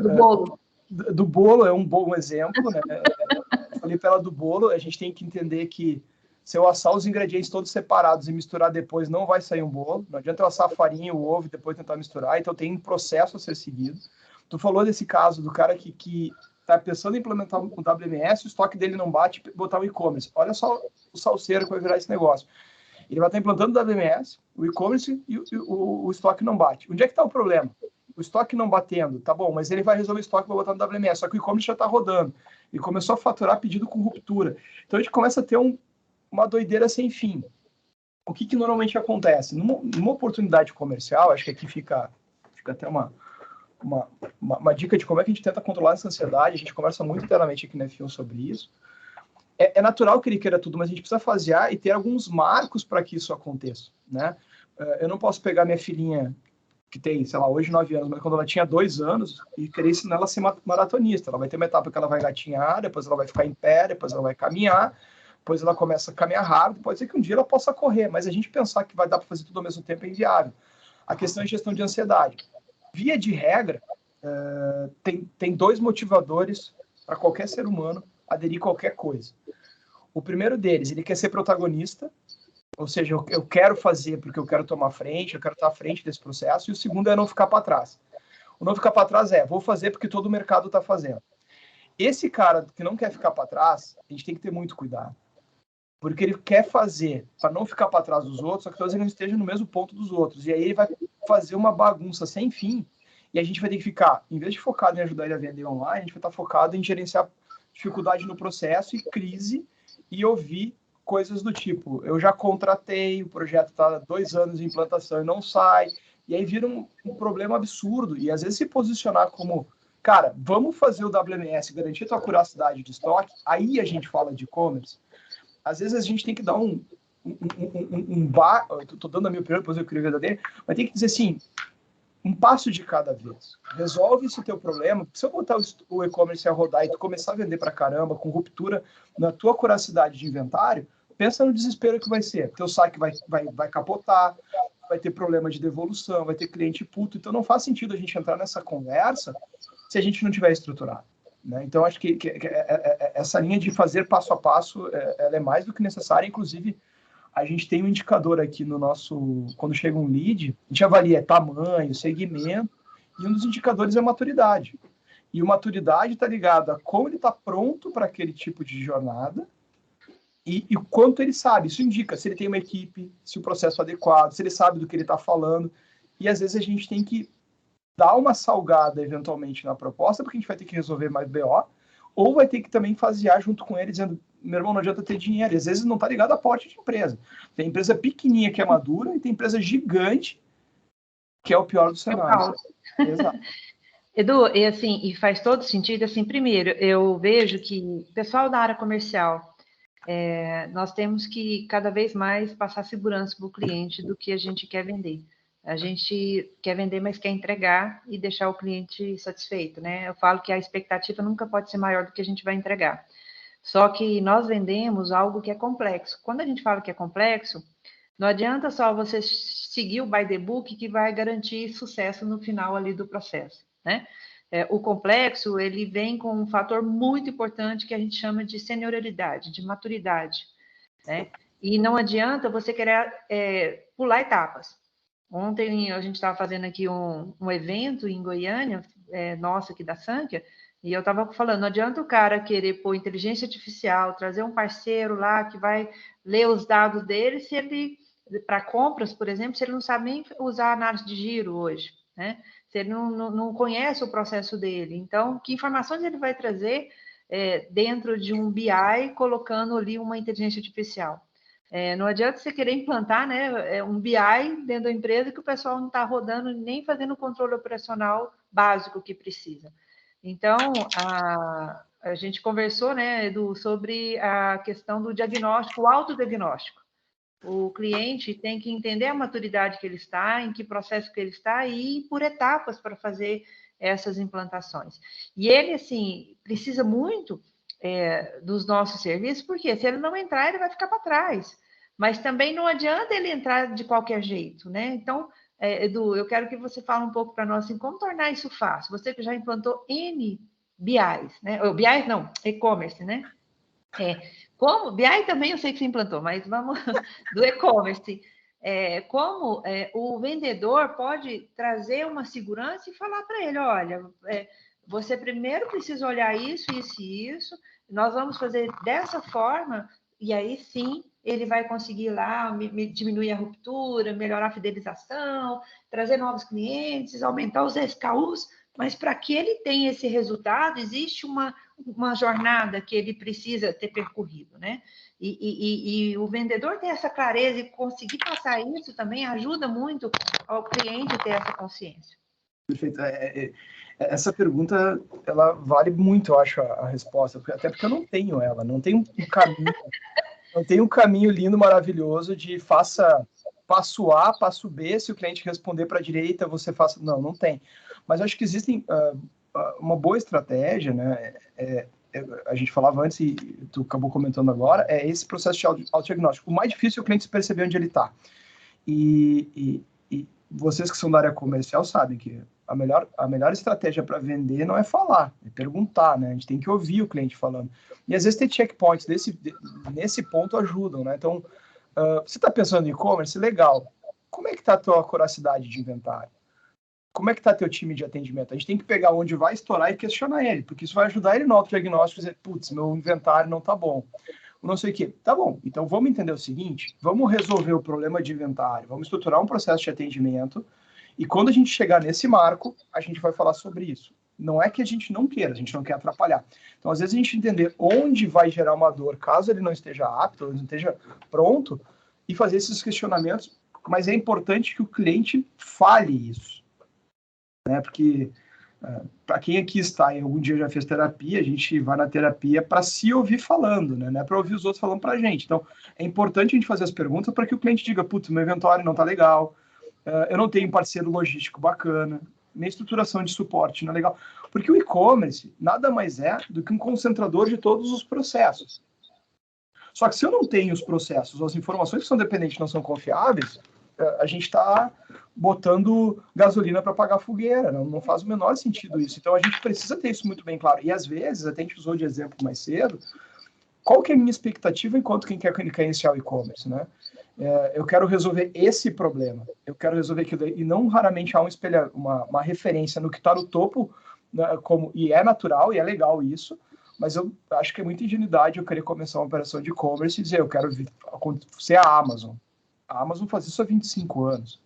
Speaker 2: Do bolo.
Speaker 1: Do bolo é um bom exemplo, né? Eu falei para ela do bolo, a gente tem que entender que se eu assar os ingredientes todos separados e misturar depois, não vai sair um bolo. Não adianta eu assar a farinha, o ovo e depois tentar misturar. Então tem um processo a ser seguido. Tu falou desse caso do cara que está pensando em implementar um WMS, o estoque dele não bate, botar o e-commerce. Olha só o salseiro que vai virar esse negócio. Ele vai estar implantando o WMS, o e-commerce e o estoque não bate. Onde é que está o problema? O estoque não batendo, tá bom, mas ele vai resolver o estoque e vai botar no WMS, só que o e-commerce já está rodando. E começou a faturar pedido com ruptura. Então a gente começa a ter uma doideira sem fim. O que normalmente acontece? Numa oportunidade comercial, acho que aqui fica até uma dica de como é que a gente tenta controlar essa ansiedade. A gente conversa muito internamente aqui na F1 sobre isso. É natural que ele queira tudo, mas a gente precisa fasear e ter alguns marcos para que isso aconteça, né? Eu não posso pegar minha filhinha, que tem, sei lá, hoje 9 anos, mas quando ela tinha 2 anos, e querer ensinar ela a ser maratonista. Ela vai ter uma etapa que ela vai gatinhar, depois ela vai ficar em pé, depois ela vai caminhar, depois ela começa a caminhar rápido, pode ser que um dia ela possa correr, mas a gente pensar que vai dar para fazer tudo ao mesmo tempo é inviável. A questão é gestão de ansiedade. Via de regra, tem 2 motivadores para qualquer ser humano aderir a qualquer coisa. O primeiro deles, ele quer ser protagonista, ou seja, eu quero fazer porque eu quero tomar frente, eu quero estar à frente desse processo, e o segundo é não ficar para trás. O não ficar para trás vou fazer porque todo o mercado está fazendo. Esse cara que não quer ficar para trás, a gente tem que ter muito cuidado, porque ele quer fazer para não ficar para trás dos outros, só que talvez ele não esteja no mesmo ponto dos outros, e aí ele vai fazer uma bagunça sem fim, e a gente vai ter que ficar, em vez de focado em ajudar ele a vender online, a gente vai estar focado em gerenciar dificuldade no processo e crise, e ouvir coisas do tipo, eu já contratei, o projeto está há 2 anos em implantação e não sai, e aí vira um problema absurdo, e às vezes se posicionar como, cara, vamos fazer o WMS, garantir a tua curacidade de estoque, aí a gente fala de e-commerce. Às vezes a gente tem que dar estou dando a minha opinião, depois eu queria ver dele, mas tem que dizer assim, um passo de cada vez. Resolve esse teu problema. Se eu botar o e-commerce a rodar e tu começar a vender pra caramba, com ruptura na tua curacidade de inventário, pensa no desespero que vai ser. Teu saque vai capotar, vai ter problema de devolução, vai ter cliente puto. Então não faz sentido a gente entrar nessa conversa se a gente não tiver estruturado, né? Então acho que essa linha de fazer passo a passo, ela é mais do que necessária. Inclusive, a gente tem um indicador aqui no nosso... Quando chega um lead, a gente avalia tamanho, segmento, e um dos indicadores é maturidade. E o maturidade está ligado a como ele está pronto para aquele tipo de jornada e o quanto ele sabe. Isso indica se ele tem uma equipe, se o processo é adequado, se ele sabe do que ele está falando. E às vezes a gente tem que dar uma salgada, eventualmente, na proposta, porque a gente vai ter que resolver mais BO, ou vai ter que também fasear junto com ele, dizendo, meu irmão, não adianta ter dinheiro. E às vezes não está ligado a porte de empresa. Tem empresa pequenininha que é madura e tem empresa gigante que é o pior do cenário. Exato.
Speaker 2: Edu, e assim, e faz todo sentido, assim, primeiro, eu vejo que o pessoal da área comercial, nós temos que cada vez mais passar segurança para o cliente do que a gente quer vender. A gente quer vender, mas quer entregar e deixar o cliente satisfeito, né? Eu falo que a expectativa nunca pode ser maior do que a gente vai entregar. Só que nós vendemos algo que é complexo. Quando a gente fala que é complexo, não adianta só você seguir o by the book que vai garantir sucesso no final ali do processo, né? O complexo, ele vem com um fator muito importante que a gente chama de senioridade, de maturidade, né? E não adianta você querer pular etapas. Ontem a gente estava fazendo aqui um evento em Goiânia, nosso aqui da Sankia, e eu estava falando, não adianta o cara querer pôr inteligência artificial, trazer um parceiro lá que vai ler os dados dele, se ele para compras, por exemplo, se ele não sabe nem usar a análise de giro hoje, né? Se ele não conhece o processo dele. Então, que informações ele vai trazer dentro de um BI, colocando ali uma inteligência artificial? Não adianta você querer implantar, né, um BI dentro da empresa que o pessoal não está rodando nem fazendo o controle operacional básico que precisa. Então, a gente conversou, né, Edu, sobre a questão do diagnóstico, o autodiagnóstico. O cliente tem que entender a maturidade que ele está, em que processo que ele está e ir por etapas para fazer essas implantações. E ele, assim, precisa muito dos nossos serviços, porque se ele não entrar, ele vai ficar para trás. Mas também não adianta ele entrar de qualquer jeito, né? Então, Edu, eu quero que você fale um pouco para nós, assim, como tornar isso fácil. Você que já implantou N BIs, né? Ou BIs não, e-commerce, né? Como BI também eu sei que você implantou, mas vamos do e-commerce. Como o vendedor pode trazer uma segurança e falar para ele, olha, você primeiro precisa olhar isso, isso e isso, nós vamos fazer dessa forma, e aí sim ele vai conseguir lá diminuir a ruptura, melhorar a fidelização, trazer novos clientes, aumentar os SKUs, mas para que ele tenha esse resultado, existe uma jornada que ele precisa ter percorrido, né? E o vendedor ter essa clareza e conseguir passar isso também ajuda muito ao cliente ter essa consciência.
Speaker 1: Perfeito. Essa pergunta, ela vale muito, eu acho, a resposta, até porque eu não tenho ela, não tem um caminho, não tem um caminho lindo, maravilhoso de faça passo A, passo B, se o cliente responder para a direita, você faça... Não tem. Mas eu acho que existem uma boa estratégia, né? A gente falava antes e tu acabou comentando agora, é esse processo de autodiagnóstico. O mais difícil é o cliente se perceber onde ele está. E vocês que são da área comercial sabem que a melhor estratégia para vender não é falar, é perguntar, né? A gente tem que ouvir o cliente falando. E às vezes ter checkpoints nesse ponto ajudam, né? Então, você está pensando em e-commerce? Legal. Como é que está a tua voracidade de inventário? Como é que está teu time de atendimento? A gente tem que pegar onde vai estourar e questionar ele, porque isso vai ajudar ele no autodiagnóstico e dizer, putz, meu inventário não está bom. Não sei o quê. Tá bom, então vamos entender o seguinte, vamos resolver o problema de inventário, vamos estruturar um processo de atendimento, e quando a gente chegar nesse marco, a gente vai falar sobre isso. Não é que a gente não queira, a gente não quer atrapalhar. Então, às vezes, a gente entender onde vai gerar uma dor, caso ele não esteja apto, ele não esteja pronto, e fazer esses questionamentos, mas é importante que o cliente fale isso. Né? Porque, para quem aqui está e algum dia já fez terapia, a gente vai na terapia para se ouvir falando, né? Não é para ouvir os outros falando para a gente. Então, é importante a gente fazer as perguntas para que o cliente diga, putz, meu inventário não está legal, eu não tenho um parceiro logístico bacana, minha estruturação de suporte não é legal. Porque o e-commerce nada mais é do que um concentrador de todos os processos. Só que se eu não tenho os processos, as informações que são dependentes não são confiáveis, a gente está botando gasolina para apagar a fogueira, não faz o menor sentido isso. Então a gente precisa ter isso muito bem claro. E às vezes, até a gente usou de exemplo mais cedo, qual que é a minha expectativa enquanto quem quer iniciar o e-commerce, né? Eu quero resolver esse problema, eu quero resolver aquilo, e não raramente há uma referência no que está no topo, né, e é natural e é legal isso, mas eu acho que é muita ingenuidade eu querer começar uma operação de e-commerce e dizer, eu quero ser a Amazon. A Amazon faz isso há 25 anos.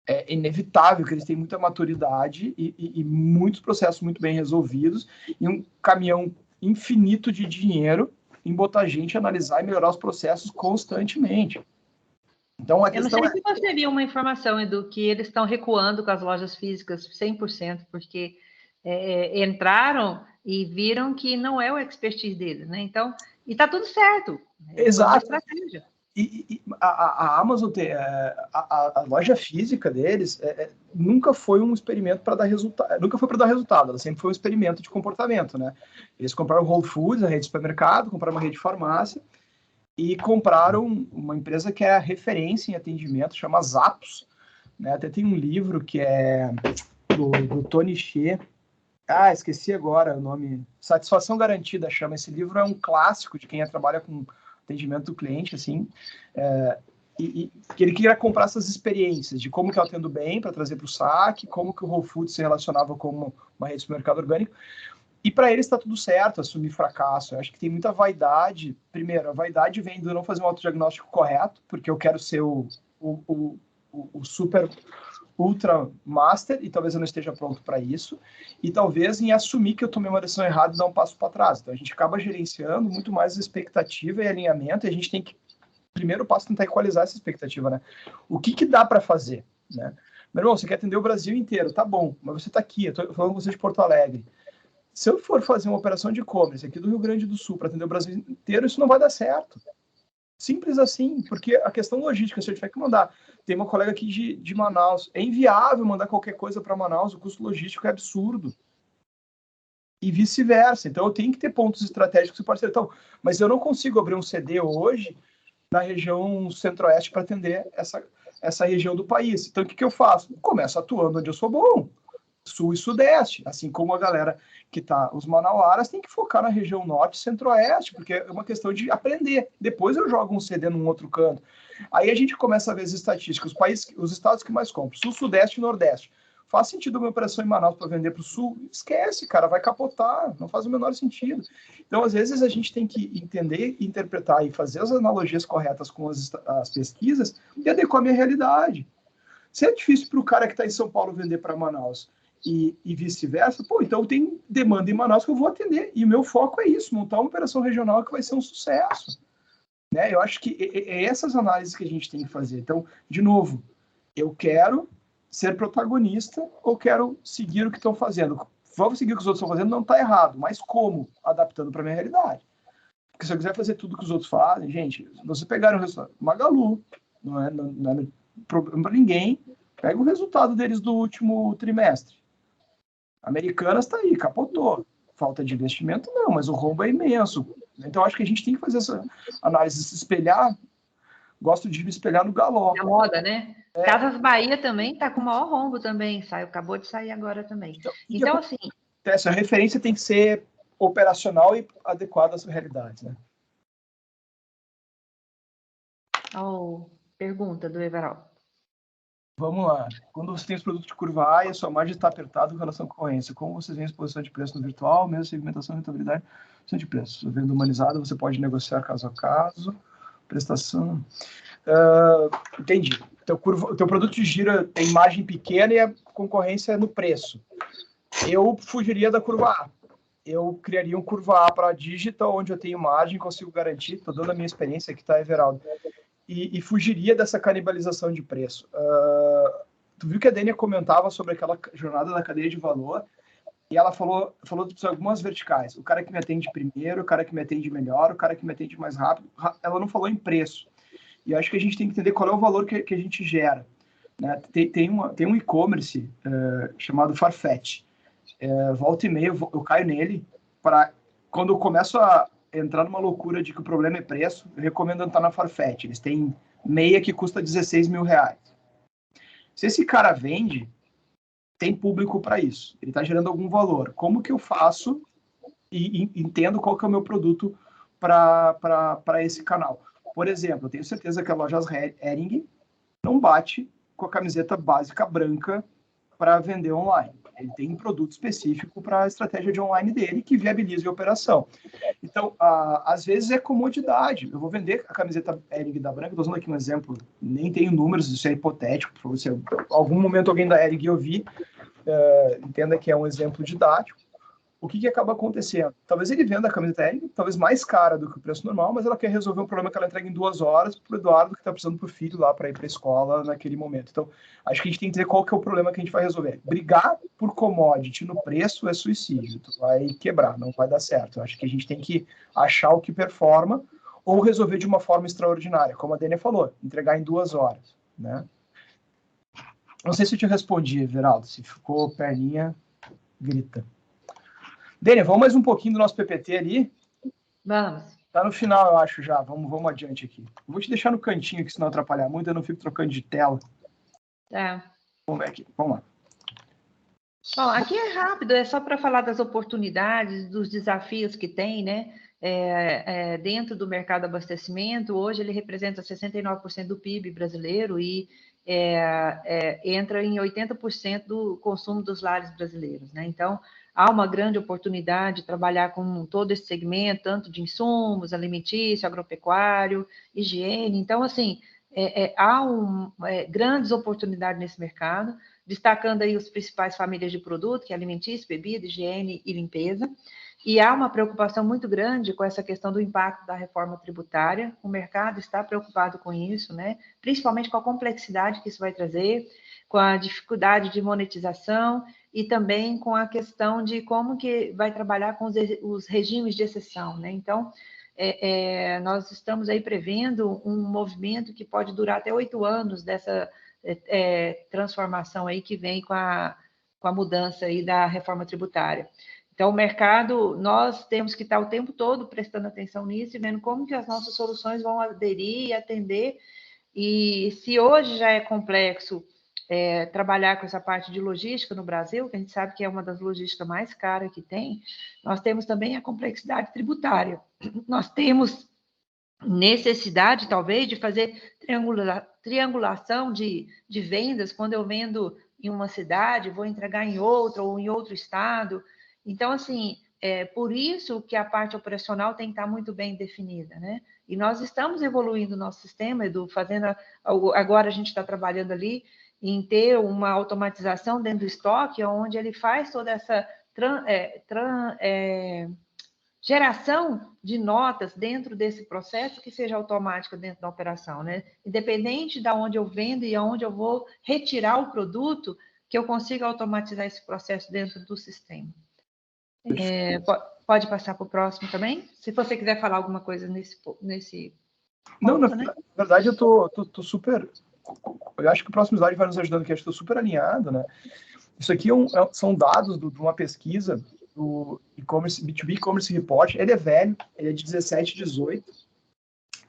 Speaker 1: É inevitável que eles têm muita maturidade e muitos processos muito bem resolvidos e um caminhão infinito de dinheiro em botar gente a analisar e melhorar os processos constantemente. Então, a questão
Speaker 2: eu não sei se você viu uma informação, Edu, que eles estão recuando com as lojas físicas 100%, porque entraram e viram que não é o expertise deles, né? Então, e está tudo certo.
Speaker 1: Exato.
Speaker 2: Foi uma estratégia.
Speaker 1: E a Amazon, a loja física deles nunca foi um experimento para dar resultado, nunca foi para dar resultado, ela sempre foi um experimento de comportamento, né? Eles compraram o Whole Foods, a rede de supermercado, compraram uma rede de farmácia e compraram uma empresa que é a referência em atendimento, chama Zappos, né? Até tem um livro que é do Tony Hsieh, esqueci agora o nome, Satisfação Garantida chama, esse livro é um clássico de quem trabalha com atendimento do cliente, assim, e que ele queria comprar essas experiências de como que eu atendo bem para trazer para o saque, como que o Whole Foods se relacionava com uma rede de supermercado orgânico, E para eles está tudo certo, assumir fracasso. Eu acho que tem muita vaidade. Primeiro, a vaidade vem do não fazer um autodiagnóstico correto, porque eu quero ser o super ultra master e talvez eu não esteja pronto para isso. E talvez em assumir que eu tomei uma decisão errada e dar um passo para trás. Então a gente acaba gerenciando muito mais a expectativa e alinhamento, e a gente tem que, primeiro passo, tentar equalizar essa expectativa, né? O que dá para fazer, né? Meu irmão, você quer atender o Brasil inteiro, tá bom, mas você está aqui, eu estou falando com você de Porto Alegre. Se eu for fazer uma operação de e-commerce aqui do Rio Grande do Sul para atender o Brasil inteiro, isso não vai dar certo. Simples assim, porque a questão logística, se eu tiver que mandar, tem uma colega aqui de Manaus, é inviável mandar qualquer coisa para Manaus, o custo logístico é absurdo. E vice-versa. Então, eu tenho que ter pontos estratégicos e parceiro. Então, mas eu não consigo abrir um CD hoje na região centro-oeste para atender essa região do país. Então, o que eu faço? Começo atuando onde eu sou bom, sul e sudeste, assim como a galera que tá, os manauaras tem que focar na região norte e centro-oeste, porque é uma questão de aprender. Depois eu jogo um CD num outro canto. Aí a gente começa a ver as estatísticas, os estados que mais compram, sul, sudeste e nordeste. Faz sentido uma operação em Manaus para vender para o sul? Esquece, cara, vai capotar, não faz o menor sentido. Então, às vezes, a gente tem que entender, interpretar e fazer as analogias corretas com as pesquisas e adequar a minha realidade. Se é difícil para o cara que está em São Paulo vender para Manaus e vice-versa, pô, então tem demanda em Manaus que eu vou atender. E o meu foco é isso, montar uma operação regional que vai ser um sucesso. Né? Eu acho que é essas análises que a gente tem que fazer. Então, de novo, eu quero ser protagonista ou quero seguir o que estão fazendo? Vamos seguir o que os outros estão fazendo, não está errado, mas como? Adaptando para a minha realidade. Porque se eu quiser fazer tudo que os outros fazem, gente, se você pegar um resultado, Magalu, não é problema para ninguém, pega o resultado deles do último trimestre. Americanas está aí, capotou. Falta de investimento, não, mas o rombo é imenso. Então, acho que a gente tem que fazer essa análise, se espelhar. Gosto de me espelhar no Galo.
Speaker 2: Na moda, né? Casas Bahia também está com o maior rombo também, acabou de sair agora também. Então assim...
Speaker 1: A referência tem que ser operacional e adequada às realidades, né?
Speaker 2: Pergunta do Everaldo.
Speaker 1: Vamos lá. Quando você tem os produtos de curva A e a sua margem está apertada em relação à concorrência, como vocês veem a exposição de preço no virtual, mesmo segmentação e rentabilidade de preço? Venda humanizada, você pode negociar caso a caso, prestação... entendi. O teu produto de gira tem margem pequena e a concorrência é no preço. Eu fugiria da curva A. Eu criaria um curva A para a digital, onde eu tenho margem, consigo garantir, estou dando a minha experiência aqui, tá, Everaldo? E fugiria dessa canibalização de preço. Tu viu que a Dênia comentava sobre aquela jornada da cadeia de valor, e ela falou de algumas verticais. O cara que me atende primeiro, o cara que me atende melhor, o cara que me atende mais rápido. Ela não falou em preço. E acho que a gente tem que entender qual é o valor que a gente gera. Né? Tem um e-commerce chamado Farfetch. Volta e meia eu caio nele para quando eu começo a entrar numa loucura de que o problema é preço, eu recomendo entrar na Farfetch. Eles têm meia que custa 16 mil reais. Se esse cara vende, tem público para isso. Ele está gerando algum valor. Como que eu faço e entendo qual que é o meu produto para esse canal? Por exemplo, eu tenho certeza que a Lojas Hering não bate com a camiseta básica branca para vender online. Ele tem um produto específico para a estratégia de online dele que viabiliza a operação. Então, às vezes é comodidade. Eu vou vender a camiseta Hering da branca, estou usando aqui um exemplo, nem tenho números, isso é hipotético. Para você, algum momento alguém da Hering ouvir, entenda que é um exemplo didático. O que acaba acontecendo? Talvez ele venda a camiseta Hering, talvez mais cara do que o preço normal, mas ela quer resolver um problema que ela entrega em 2 horas para o Eduardo, que está precisando para o filho lá para ir para a escola naquele momento. Então, acho que a gente tem que ver qual que é o problema que a gente vai resolver. Brigar por commodity no preço é suicídio. Tu vai quebrar, não vai dar certo. Acho que a gente tem que achar o que performa ou resolver de uma forma extraordinária, como a Dênia falou, entregar em 2 horas. Né? Não sei se eu te respondi, Everaldo. Se ficou perninha, grita. Dênia, vamos mais um pouquinho do nosso PPT ali?
Speaker 2: Vamos.
Speaker 1: Tá no final, eu acho, já. Vamos adiante aqui. Eu vou te deixar no cantinho aqui, se não atrapalhar muito, eu não fico trocando de tela. Vamos ver aqui, vamos lá.
Speaker 2: Bom, aqui é rápido, é só para falar das oportunidades, dos desafios que tem, né? Dentro do mercado de abastecimento, hoje ele representa 69% do PIB brasileiro e entra em 80% do consumo dos lares brasileiros, né? Então, há uma grande oportunidade de trabalhar com todo esse segmento, tanto de insumos, alimentício, agropecuário, higiene. Então, assim, há grandes oportunidades nesse mercado, destacando aí as principais famílias de produto, que é alimentício, bebida, higiene e limpeza. E há uma preocupação muito grande com essa questão do impacto da reforma tributária. O mercado está preocupado com isso, né? Principalmente com a complexidade que isso vai trazer, com a dificuldade de monetização e também com a questão de como que vai trabalhar com os regimes de exceção, né? Então, nós estamos aí prevendo um movimento que pode durar até 8 anos dessa transformação aí que vem com a mudança aí da reforma tributária. Então, o mercado, nós temos que estar o tempo todo prestando atenção nisso e vendo como que as nossas soluções vão aderir e atender. E se hoje já é complexo trabalhar com essa parte de logística no Brasil, que a gente sabe que é uma das logísticas mais caras que tem, nós temos também a complexidade tributária. Nós temos necessidade, talvez, de fazer triangulação de vendas, quando eu vendo em uma cidade, vou entregar em outra ou em outro estado. Então, assim, por isso que a parte operacional tem que estar muito bem definida, né? E nós estamos evoluindo o nosso sistema, Edu, agora a gente está trabalhando ali em ter uma automatização dentro do estoque, onde ele faz toda essa geração de notas dentro desse processo que seja automática dentro da operação, né? Independente de onde eu vendo e aonde eu vou retirar o produto, que eu consiga automatizar esse processo dentro do sistema. Pode passar para o próximo também? Se você quiser falar alguma coisa nesse
Speaker 1: Não,
Speaker 2: ponto,
Speaker 1: na verdade, eu tô super... Eu acho que o próximo slide vai nos ajudando, que eu estou super alinhado, né? Isso aqui são dados de uma pesquisa do e-commerce, B2B e-commerce report. Ele é velho, ele é de 17, 18,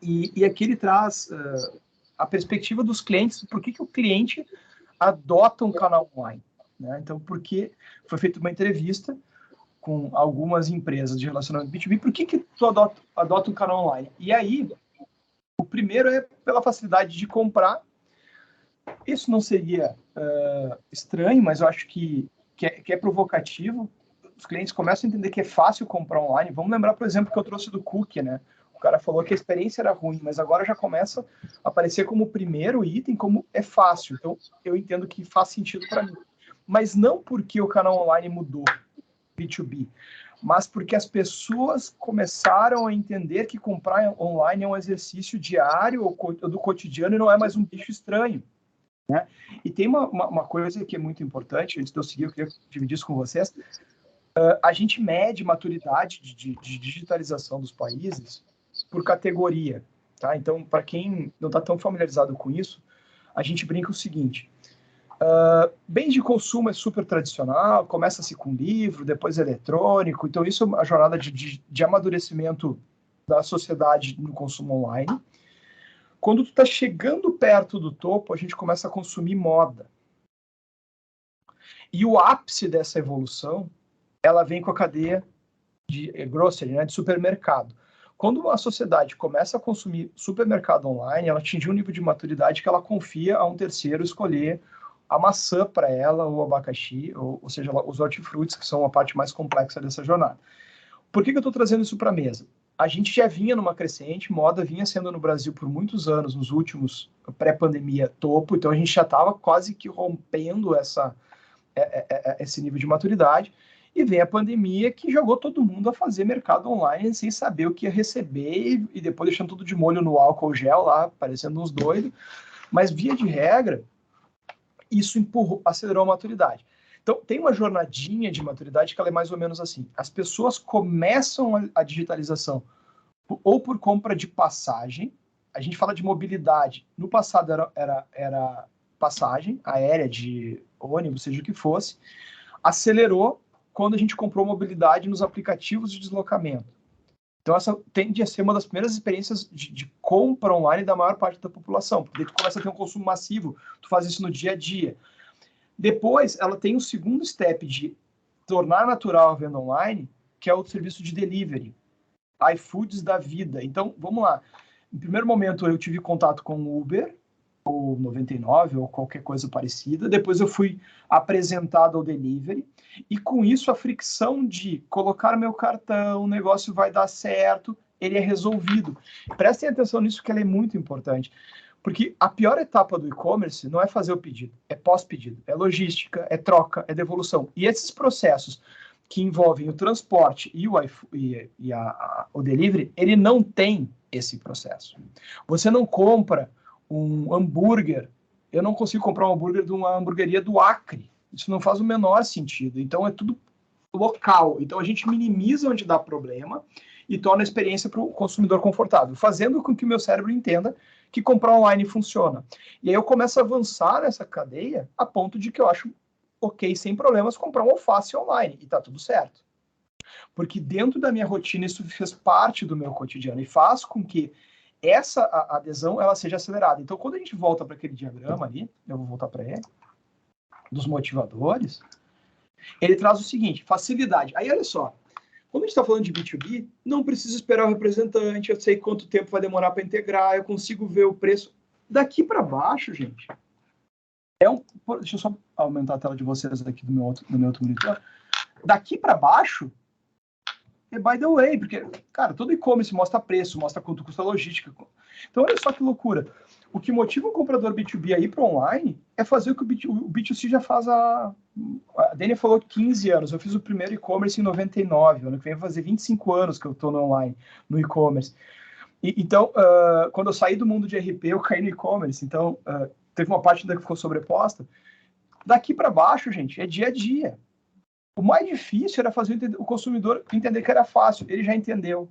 Speaker 1: e aqui ele traz a perspectiva dos clientes, por que o cliente adota um canal online, né? Então, porque foi feita uma entrevista com algumas empresas de relacionamento B2B, por que tu adota um canal online? E aí, o primeiro é pela facilidade de comprar. Isso não seria estranho, mas eu acho que é provocativo. Os clientes começam a entender que é fácil comprar online. Vamos lembrar, por exemplo, que eu trouxe do cookie, né? O cara falou que a experiência era ruim, mas agora já começa a aparecer como o primeiro item, como é fácil. Então, eu entendo que faz sentido para mim. Mas não porque o canal online mudou, B2B, mas porque as pessoas começaram a entender que comprar online é um exercício diário ou do cotidiano e não é mais um bicho estranho, né? E tem uma coisa que é muito importante, antes de eu seguir, eu queria dividir isso com vocês. A gente mede maturidade de digitalização dos países por categoria, tá? Então, para quem não está tão familiarizado com isso, a gente brinca o seguinte: bens de consumo é super tradicional, começa-se com livro, depois eletrônico, então isso é uma jornada de amadurecimento da sociedade no consumo online. Quando tu está chegando perto do topo, a gente começa a consumir moda. E o ápice dessa evolução, ela vem com a cadeia de grocery, né, de supermercado. Quando a sociedade começa a consumir supermercado online, ela atinge um nível de maturidade que ela confia a um terceiro escolher a maçã para ela, ou o abacaxi, ou seja, os hortifrutis, que são a parte mais complexa dessa jornada. Por que eu estou trazendo isso para a mesa? A gente já vinha numa crescente, moda vinha sendo no Brasil por muitos anos, nos últimos, pré-pandemia, topo, então a gente já estava quase que rompendo esse nível de maturidade, e vem a pandemia que jogou todo mundo a fazer mercado online sem saber o que ia receber, e depois deixando tudo de molho no álcool gel lá, parecendo uns doidos, mas via de regra, isso acelerou a maturidade. Então, tem uma jornadinha de maturidade que ela é mais ou menos assim. As pessoas começam a digitalização ou por compra de passagem. A gente fala de mobilidade. No passado era passagem aérea, de ônibus, seja o que fosse. Acelerou quando a gente comprou mobilidade nos aplicativos de deslocamento. Então, essa tende a ser uma das primeiras experiências de compra online da maior parte da população, porque tu começa a ter um consumo massivo, tu faz isso no dia a dia. Depois, ela tem um segundo step de tornar natural a venda online, que é o serviço de delivery, iFoods da vida. Então, vamos lá. Em primeiro momento, eu tive contato com o Uber, ou 99, ou qualquer coisa parecida. Depois eu fui apresentado ao delivery, e com isso a fricção de colocar meu cartão, o negócio vai dar certo, ele é resolvido. Prestem atenção nisso, que ele é muito importante. Porque a pior etapa do e-commerce não é fazer o pedido, é pós-pedido, é logística, é troca, é devolução. E esses processos que envolvem o transporte e o delivery, ele não tem esse processo. Você não compra um hambúrguer, eu não consigo comprar um hambúrguer de uma hamburgueria do Acre. Isso não faz o menor sentido. Então, é tudo local. Então, a gente minimiza onde dá problema e torna a experiência para o consumidor confortável, fazendo com que o meu cérebro entenda que comprar online funciona. E aí eu começo a avançar nessa cadeia a ponto de que eu acho ok, sem problemas, comprar um alface online. E tá tudo certo. Porque dentro da minha rotina, isso fez parte do meu cotidiano e faz com que essa adesão ela seja acelerada. Então, quando a gente volta para aquele diagrama ali, eu vou voltar para ele, dos motivadores, ele traz o seguinte, facilidade. Aí, olha só, quando a gente está falando de B2B, não precisa esperar o representante, eu sei quanto tempo vai demorar para integrar, eu consigo ver o preço. Daqui para baixo, gente, deixa eu só aumentar a tela de vocês aqui do meu outro monitor. Daqui para baixo, é by the way, porque, cara, todo e-commerce mostra preço, mostra quanto custa a logística. Então, olha só que loucura. O que motiva um comprador B2B a ir para online é fazer o que o B2C já faz a Dani falou 15 anos. Eu fiz o primeiro e-commerce em 99. Ano que vem vai fazer 25 anos que eu estou no online, no e-commerce. Então, quando eu saí do mundo de RP, eu caí no e-commerce. Então, teve uma parte ainda que ficou sobreposta. Daqui para baixo, gente, é dia a dia. O mais difícil era fazer o consumidor entender que era fácil. Ele já entendeu.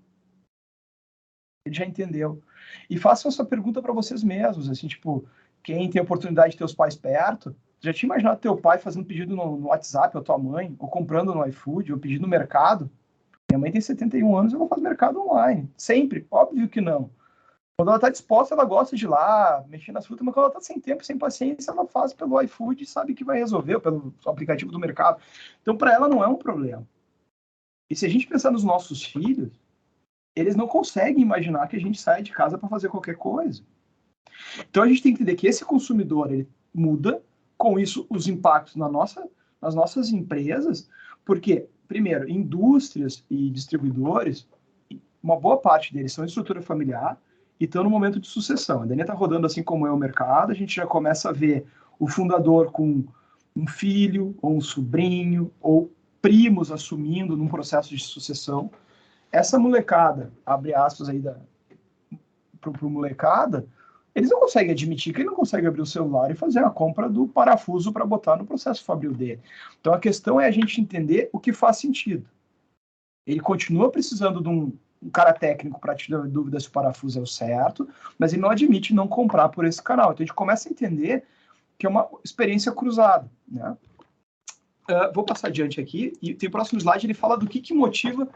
Speaker 1: E façam essa pergunta para vocês mesmos, assim, tipo, quem tem a oportunidade de ter os pais perto, já tinha imaginado teu pai fazendo pedido no WhatsApp, ou tua mãe, ou comprando no iFood, ou pedindo no mercado? Minha mãe tem 71 anos, eu vou fazer mercado online. Sempre, óbvio que não. Quando ela está disposta, ela gosta de ir lá, mexer nas frutas, mas quando ela está sem tempo, sem paciência, ela faz pelo iFood e sabe que vai resolver, ou pelo aplicativo do mercado. Então, para ela, não é um problema. E se a gente pensar nos nossos filhos, eles não conseguem imaginar que a gente saia de casa para fazer qualquer coisa. Então, a gente tem que entender que esse consumidor, ele muda, com isso, os impactos nas nossas empresas, porque, primeiro, indústrias e distribuidores, uma boa parte deles são de estrutura familiar, e estão no momento de sucessão. A Dani está rodando assim como é o mercado, a gente já começa a ver o fundador com um filho, ou um sobrinho, ou primos assumindo num processo de sucessão. Essa molecada, abre aspas aí pro molecada, eles não conseguem admitir que ele não consegue abrir o celular e fazer a compra do parafuso para botar no processo fabril dele. Então a questão é a gente entender o que faz sentido. Ele continua precisando de um cara técnico para tirar dúvida se o parafuso é o certo, mas ele não admite não comprar por esse canal. Então a gente começa a entender que é uma experiência cruzada, né? Vou passar adiante aqui, e tem o próximo slide, ele fala do que motiva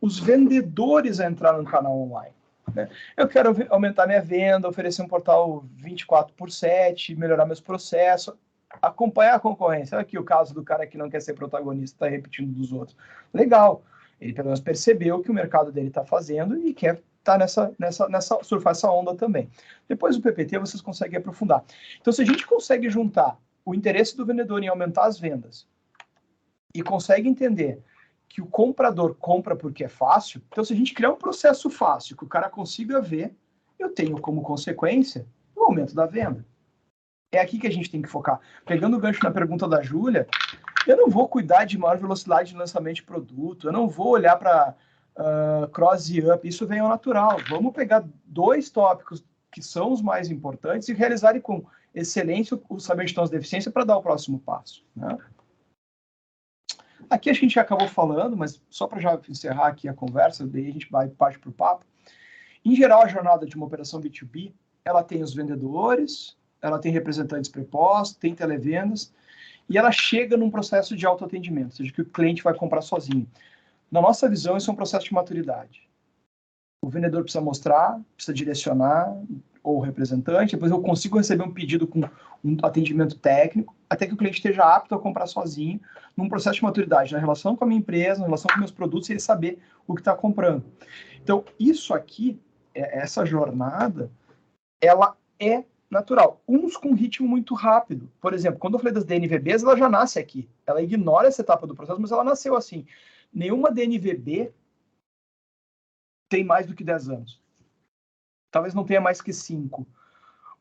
Speaker 1: os vendedores a entrar no canal online. Né? Eu quero aumentar minha venda, oferecer um portal 24/7, melhorar meus processos, acompanhar a concorrência. Olha aqui o caso do cara que não quer ser protagonista, está repetindo dos outros. Legal. Ele pelo menos percebeu que o mercado dele está fazendo e quer estar surfar essa onda também. Depois do PPT vocês conseguem aprofundar. Então, se a gente consegue juntar o interesse do vendedor em aumentar as vendas e consegue entender que o comprador compra porque é fácil, então se a gente criar um processo fácil, que o cara consiga ver, eu tenho como consequência o aumento da venda. É aqui que a gente tem que focar. Pegando o gancho na pergunta da Júlia, eu não vou cuidar de maior velocidade de lançamento de produto, eu não vou olhar para cross e up, isso vem ao natural. Vamos pegar 2 tópicos que são os mais importantes e realizarem com excelência o saber gestão das deficiências para dar o próximo passo. Né? Aqui a gente já acabou falando, mas só para já encerrar aqui a conversa, daí a gente vai parte para o papo. Em geral, a jornada de uma operação B2B, ela tem os vendedores, ela tem representantes prepostos, tem televendas, e ela chega num processo de autoatendimento, ou seja, que o cliente vai comprar sozinho. Na nossa visão, isso é um processo de maturidade. O vendedor precisa mostrar, precisa direcionar, ou o representante, depois eu consigo receber um pedido com um atendimento técnico, até que o cliente esteja apto a comprar sozinho, num processo de maturidade, na relação com a minha empresa, na relação com meus produtos, e ele saber o que está comprando. Então, isso aqui, essa jornada, ela é natural. Uns com ritmo muito rápido. Por exemplo, quando eu falei das DNVBs, ela já nasce aqui. Ela ignora essa etapa do processo, mas ela nasceu assim. Nenhuma DNVB tem mais do que 10 anos. Talvez não tenha mais que 5.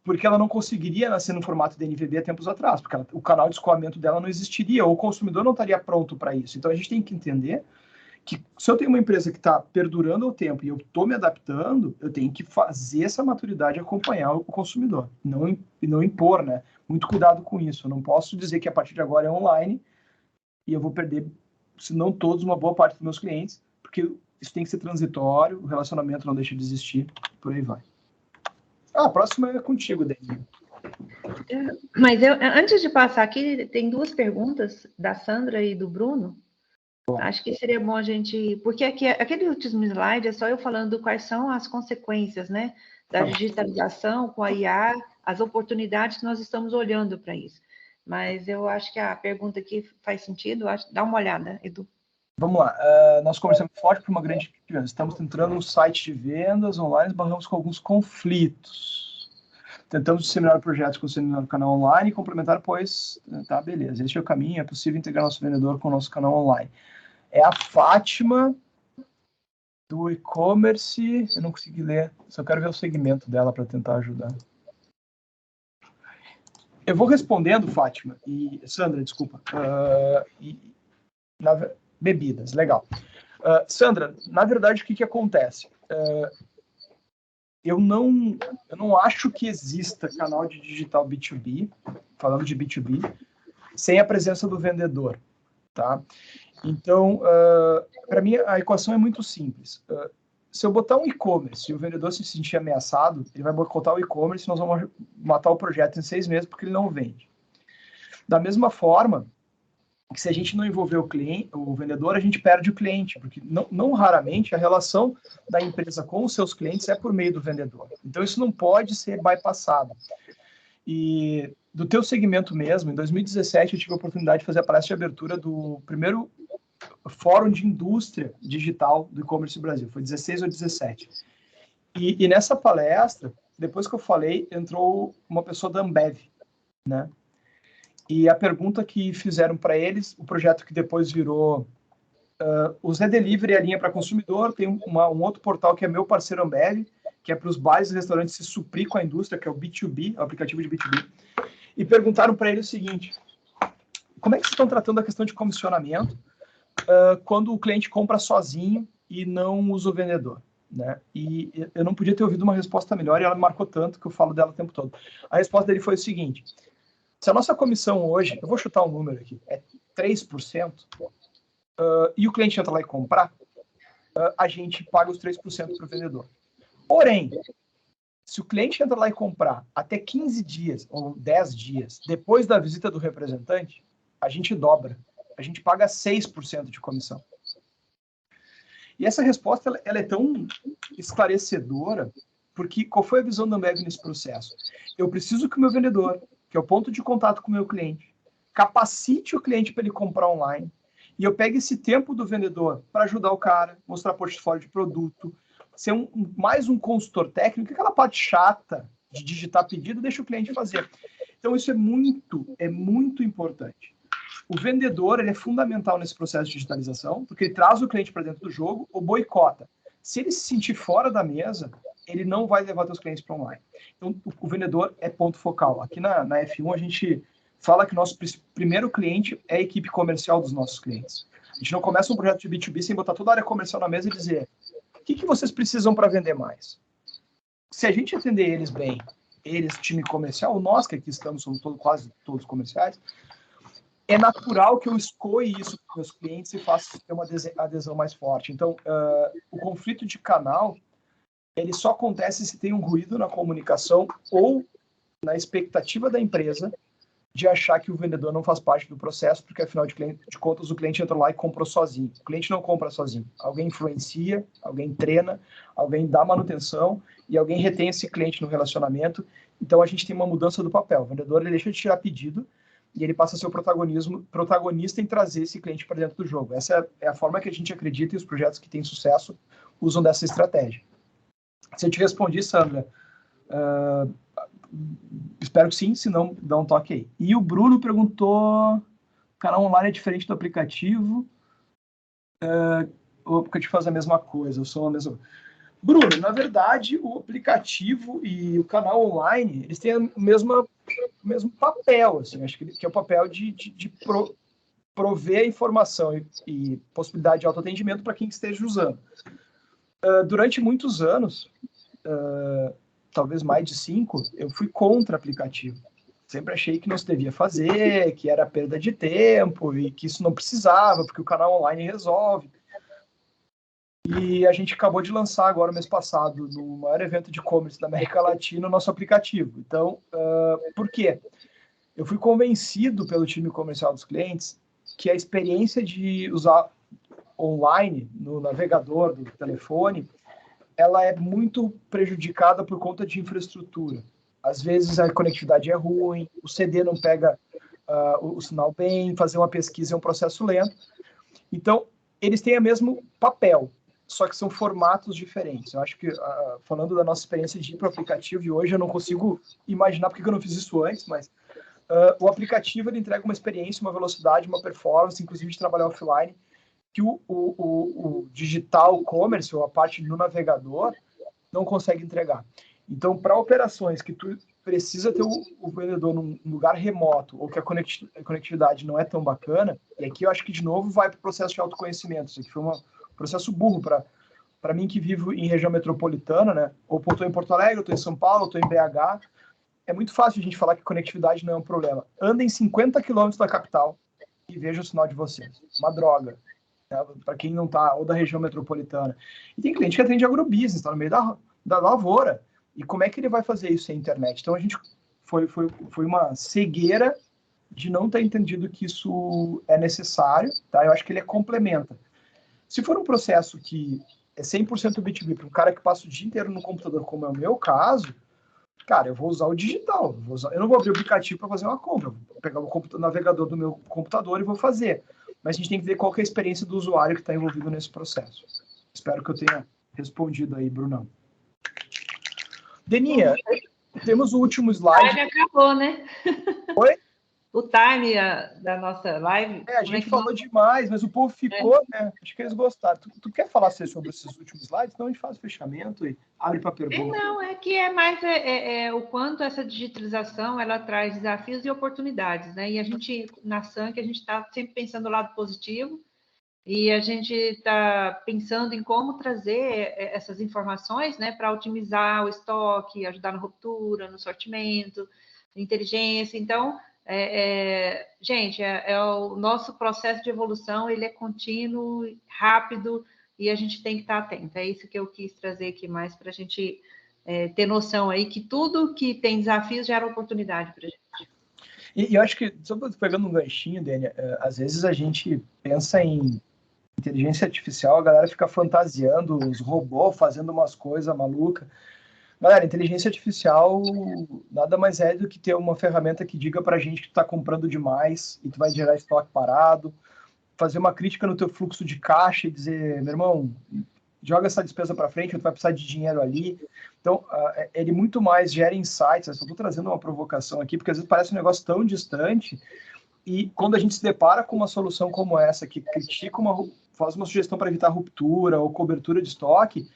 Speaker 1: Porque ela não conseguiria nascer no formato DNVB há tempos atrás, porque o canal de escoamento dela não existiria, ou o consumidor não estaria pronto para isso. Então a gente tem que entender que se eu tenho uma empresa que está perdurando o tempo e eu estou me adaptando, eu tenho que fazer essa maturidade acompanhar o consumidor, não impor, né? Muito cuidado com isso. Eu não posso dizer que a partir de agora é online e eu vou perder, se não todos, uma boa parte dos meus clientes, porque isso tem que ser transitório, o relacionamento não deixa de existir, por aí vai. A próxima é contigo, Dani.
Speaker 2: Mas antes de passar aqui, tem 2 perguntas da Sandra e do Bruno. Acho que seria bom a gente... Porque aquele último slide é só eu falando quais são as consequências, né, da digitalização com a IA, as oportunidades que nós estamos olhando para isso. Mas eu acho que a pergunta aqui faz sentido. Dá uma olhada, Edu.
Speaker 1: Vamos lá. Nós conversamos forte para uma grande equipe de vendas. Estamos entrando no site de vendas online, esbarramos com alguns conflitos. Tentamos disseminar projetos com o canal online e complementar, pois, tá, beleza. Este é o caminho, é possível integrar nosso vendedor com o nosso canal online. É a Fátima do e-commerce. Eu não consegui ler, só quero ver o segmento dela para tentar ajudar. Eu vou respondendo, Fátima e Sandra, desculpa. Bebidas, legal. Sandra, na verdade, o que acontece? Eu não acho que exista canal de digital B2B, falando de B2B, sem a presença do vendedor, tá? Então, para mim, a equação é muito simples. Se eu botar um e-commerce e o vendedor se sentir ameaçado, ele vai boicotar o e-commerce e nós vamos matar o projeto em 6 meses porque ele não vende. Da mesma forma, que se a gente não envolver o vendedor, a gente perde o cliente, porque não raramente a relação da empresa com os seus clientes é por meio do vendedor. Então, isso não pode ser bypassado. E do teu segmento mesmo, em 2017, eu tive a oportunidade de fazer a palestra de abertura do primeiro Fórum de Indústria Digital do E-Commerce Brasil. Foi 16 ou 17. E nessa palestra, depois que eu falei, entrou uma pessoa da Ambev, né? E a pergunta que fizeram para eles, o projeto que depois virou o Zé Delivery, a linha para consumidor, tem um outro portal que é meu parceiro Ambev, que é para os bares e restaurantes se suprir com a indústria, que é o B2B, o aplicativo de B2B. E perguntaram para ele o seguinte: como é que vocês estão tratando a questão de comissionamento quando o cliente compra sozinho e não usa o vendedor? Né? E eu não podia ter ouvido uma resposta melhor, e ela me marcou tanto que eu falo dela o tempo todo. A resposta dele foi o seguinte: se a nossa comissão hoje, eu vou chutar um número aqui, é 3%, e o cliente entra lá e comprar, a gente paga os 3% para o vendedor. Porém, se o cliente entra lá e comprar até 15 dias ou 10 dias depois da visita do representante, a gente dobra. A gente paga 6% de comissão. E essa resposta ela é tão esclarecedora, porque qual foi a visão da Ambev nesse processo? Eu preciso que o meu vendedor, que é o ponto de contato com o meu cliente, capacite o cliente para ele comprar online, e eu pego esse tempo do vendedor para ajudar o cara, mostrar portfólio de produto, ser mais um consultor técnico, aquela parte chata de digitar pedido, deixa o cliente fazer. Então, isso é muito importante. O vendedor ele é fundamental nesse processo de digitalização, porque ele traz o cliente para dentro do jogo ou boicota. Se ele se sentir fora da mesa, ele não vai levar seus clientes para online. Então, o vendedor é ponto focal. Aqui na F1, a gente fala que nosso primeiro cliente é a equipe comercial dos nossos clientes. A gente não começa um projeto de B2B sem botar toda a área comercial na mesa e dizer: o que vocês precisam para vender mais? Se a gente atender eles bem, eles, time comercial, nós que aqui estamos, somos quase todos comerciais, é natural que eu escolha isso para os meus clientes e faça ter uma adesão mais forte. Então, o conflito de canal, ele só acontece se tem um ruído na comunicação ou na expectativa da empresa de achar que o vendedor não faz parte do processo, porque, afinal de contas, o cliente entra lá e comprou sozinho. O cliente não compra sozinho. Alguém influencia, alguém treina, alguém dá manutenção e alguém retém esse cliente no relacionamento. Então, a gente tem uma mudança do papel. O vendedor ele deixa de tirar pedido e ele passa a ser o protagonista em trazer esse cliente para dentro do jogo. Essa é a forma que a gente acredita, e os projetos que têm sucesso usam dessa estratégia. Se eu te respondi, Sandra, espero que sim, se não, dá um toque aí. E o Bruno perguntou, canal online é diferente do aplicativo? O aplicativo faz a mesma coisa, eu sou a mesma... Bruno, na verdade, o aplicativo e o canal online, eles têm o mesmo papel, assim, acho que é o papel de prover informação e possibilidade de autoatendimento para quem esteja usando. Durante muitos anos, talvez mais de 5, eu fui contra aplicativo. Sempre achei que não se devia fazer, que era perda de tempo e que isso não precisava, porque o canal online resolve. E a gente acabou de lançar agora, mês passado, no maior evento de e-commerce da América Latina, o nosso aplicativo. Então, por quê? Eu fui convencido pelo time comercial dos clientes que a experiência de usar online, no navegador do telefone, ela é muito prejudicada por conta de infraestrutura. Às vezes a conectividade é ruim, o CD não pega o sinal bem, fazer uma pesquisa é um processo lento. Então, eles têm o mesmo papel, só que são formatos diferentes. Eu acho que, falando da nossa experiência de ir para o aplicativo, e hoje eu não consigo imaginar porque eu não fiz isso antes, mas o aplicativo ele entrega uma experiência, uma velocidade, uma performance, inclusive de trabalhar offline, que o digital commerce, ou a parte do navegador, não consegue entregar. Então, para operações que tu precisa ter o vendedor num lugar remoto, ou que a conectividade não é tão bacana, e aqui eu acho que, de novo, vai para o processo de autoconhecimento. Isso aqui foi um processo burro para mim que vivo em região metropolitana, né? Ou estou em Porto Alegre, ou estou em São Paulo, ou estou em BH. É muito fácil a gente falar que conectividade não é um problema. Andem 50 quilômetros da capital e veja o sinal de vocês. Uma droga. Né? Para quem não está, ou da região metropolitana. E tem cliente que atende agrobusiness, está no meio da lavoura. E como é que ele vai fazer isso sem internet? Então, a gente foi uma cegueira de não ter entendido que isso é necessário. Tá? Eu acho que ele complementa. Se for um processo que é 100% B2B, para um cara que passa o dia inteiro no computador, como é o meu caso, cara, eu vou usar o digital. Eu não vou abrir o aplicativo para fazer uma compra. Vou pegar o navegador do meu computador e vou fazer. Mas a gente tem que ver qual que é a experiência do usuário que está envolvido nesse processo. Espero que eu tenha respondido aí, Brunão. Deninha, temos o último slide.
Speaker 2: O time acabou, né?
Speaker 1: Oi?
Speaker 2: O time da nossa live.
Speaker 1: A gente falou demais, mas o povo ficou, né? Acho que eles gostaram. Tu quer falar sobre esses últimos slides? Então a gente faz o fechamento e abre para pergunta.
Speaker 2: Não, é que é mais o quanto essa digitalização ela traz desafios e oportunidades, né? E a gente, na SANC, a gente está sempre pensando o lado positivo e a gente está pensando em como trazer essas informações, né, para otimizar o estoque, ajudar na ruptura, no sortimento, inteligência. Então, gente, o nosso processo de evolução, ele é contínuo, rápido, e a gente tem que estar atento. É isso que eu quis trazer aqui mais para a gente ter noção aí que tudo que tem desafios gera oportunidade para a gente.
Speaker 1: E eu acho que, só pegando um ganchinho, Dênia, às vezes a gente pensa em inteligência artificial, a galera fica fantasiando os robôs fazendo umas coisas malucas. Galera, inteligência artificial nada mais é do que ter uma ferramenta que diga pra gente que tu tá comprando demais e tu vai gerar estoque parado, fazer uma crítica no teu fluxo de caixa e dizer, meu irmão, joga essa despesa para frente, tu vai precisar de dinheiro ali. Então, ele muito mais gera insights. Eu só estou trazendo uma provocação aqui, porque às vezes parece um negócio tão distante, e quando a gente se depara com uma solução como essa, que critica faz uma sugestão para evitar ruptura ou cobertura de estoque,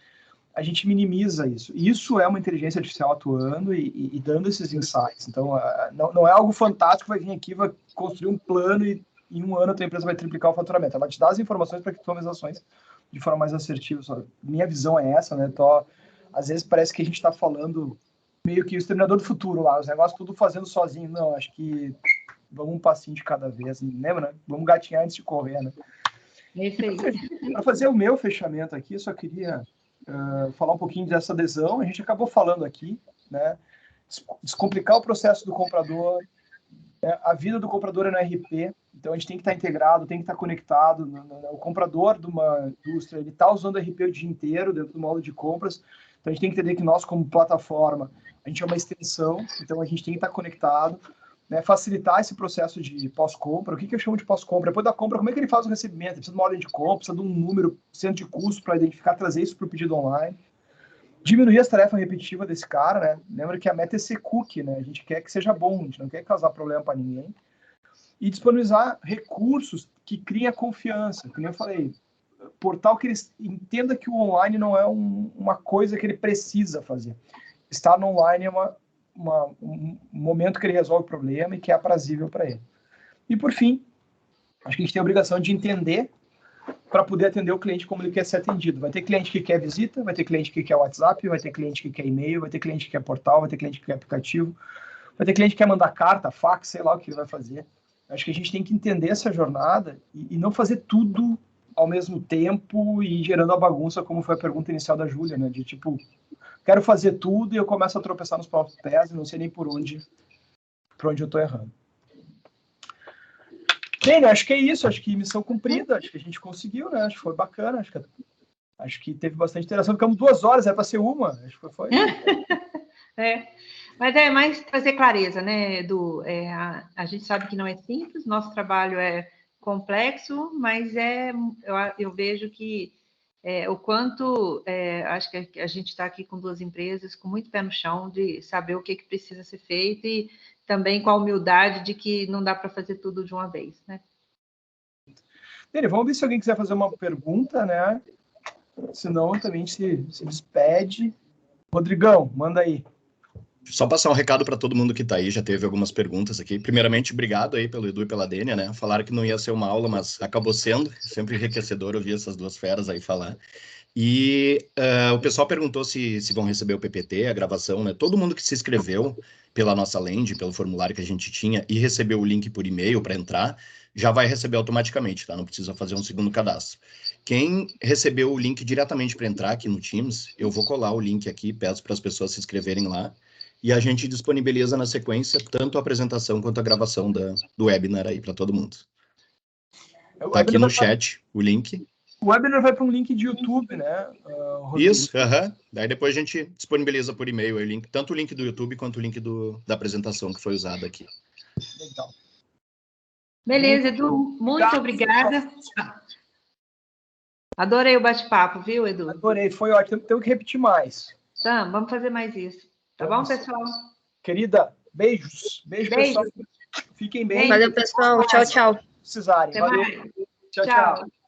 Speaker 1: a gente minimiza isso. Isso é uma inteligência artificial atuando e dando esses insights. Então, não é algo fantástico que vai vir aqui, vai construir um plano e em um ano a tua empresa vai triplicar o faturamento. Ela te dá as informações para que tu tome as ações de forma mais assertiva. Minha visão é essa, né? Às vezes parece que a gente está falando meio que o Exterminador do Futuro lá, os negócios tudo fazendo sozinho. Não, acho que vamos um passinho de cada vez, lembra, né? Vamos gatinhar antes de correr, né?
Speaker 2: É isso aí.
Speaker 1: Para fazer o meu fechamento aqui, eu só queria falar um pouquinho dessa adesão. A gente acabou falando aqui, né? Descomplicar o processo do comprador. A vida do comprador é no RP, então a gente tem que estar integrado, tem que estar conectado. O comprador de uma indústria, ele está usando o RP o dia inteiro dentro do módulo de compras, então a gente tem que entender que nós, como plataforma, a gente é uma extensão, então a gente tem que estar conectado, né? Facilitar esse processo de pós-compra. O que eu chamo de pós-compra? Depois da compra, como é que ele faz o recebimento? Ele precisa de uma ordem de compra, precisa de um número, centro de custo para identificar, trazer isso para o pedido online. Diminuir as tarefas repetitivas desse cara, né? Lembra que a meta é ser cookie, né? A gente quer que seja bom, a gente não quer causar problema para ninguém. E disponibilizar recursos que criem a confiança. Como eu falei, portal que ele entenda que o online não é uma coisa que ele precisa fazer. Estar no online é um momento que ele resolve o problema e que é aprazível para ele. E, por fim, acho que a gente tem a obrigação de entender para poder atender o cliente como ele quer ser atendido. Vai ter cliente que quer visita, vai ter cliente que quer WhatsApp, vai ter cliente que quer e-mail, vai ter cliente que quer portal, vai ter cliente que quer aplicativo, vai ter cliente que quer mandar carta, fax, sei lá o que ele vai fazer. Acho que a gente tem que entender essa jornada e não fazer tudo ao mesmo tempo e gerando a bagunça, como foi a pergunta inicial da Júlia, né? De tipo, quero fazer tudo e eu começo a tropeçar nos próprios pés e não sei nem por onde eu estou errando. Bem, acho que é isso, acho que missão cumprida, acho que a gente conseguiu, né? Acho que foi bacana, acho que teve bastante interação. Ficamos 2 horas, é para ser uma, acho que foi.
Speaker 2: Mas é mais trazer clareza, né, Edu? A gente sabe que não é simples, nosso trabalho é complexo, mas eu vejo que o quanto, acho que a gente está aqui com 2 empresas com muito pé no chão de saber o que precisa ser feito e também com a humildade de que não dá para fazer tudo de uma vez, né?
Speaker 1: Vamos ver se alguém quiser fazer uma pergunta, né? Senão também se despede. Rodrigão, manda aí.
Speaker 4: Só passar um recado para todo mundo que está aí, já teve algumas perguntas aqui. Primeiramente, obrigado aí pelo Edu e pela Dênia, né? Falaram que não ia ser uma aula, mas acabou sendo. Sempre enriquecedor ouvir essas 2 feras aí falar. E o pessoal perguntou se vão receber o PPT, a gravação, né? Todo mundo que se inscreveu pela nossa landing, pelo formulário que a gente tinha e recebeu o link por e-mail para entrar, já vai receber automaticamente, tá? Não precisa fazer um segundo cadastro. Quem recebeu o link diretamente para entrar aqui no Teams, eu vou colar o link aqui, peço para as pessoas se inscreverem lá e a gente disponibiliza na sequência tanto a apresentação quanto a gravação do webinar aí para todo mundo. Tá aqui no chat o link.
Speaker 1: O webinar vai para um link de YouTube, né?
Speaker 4: Isso, Daí depois a gente disponibiliza por e-mail o link, tanto o link do YouTube quanto o link da apresentação que foi usada aqui.
Speaker 1: Legal.
Speaker 2: Beleza, Edu, muito obrigada. Adorei o bate-papo, viu, Edu?
Speaker 1: Adorei, foi ótimo. Temos que repetir mais.
Speaker 2: Tá, vamos fazer mais isso. Tá bom, pessoal?
Speaker 1: Querida, beijos. Beijo, pessoal. Fiquem bem.
Speaker 3: Valeu, pessoal. Tchau, tchau.
Speaker 1: Precisarem. Valeu. Tchau, tchau.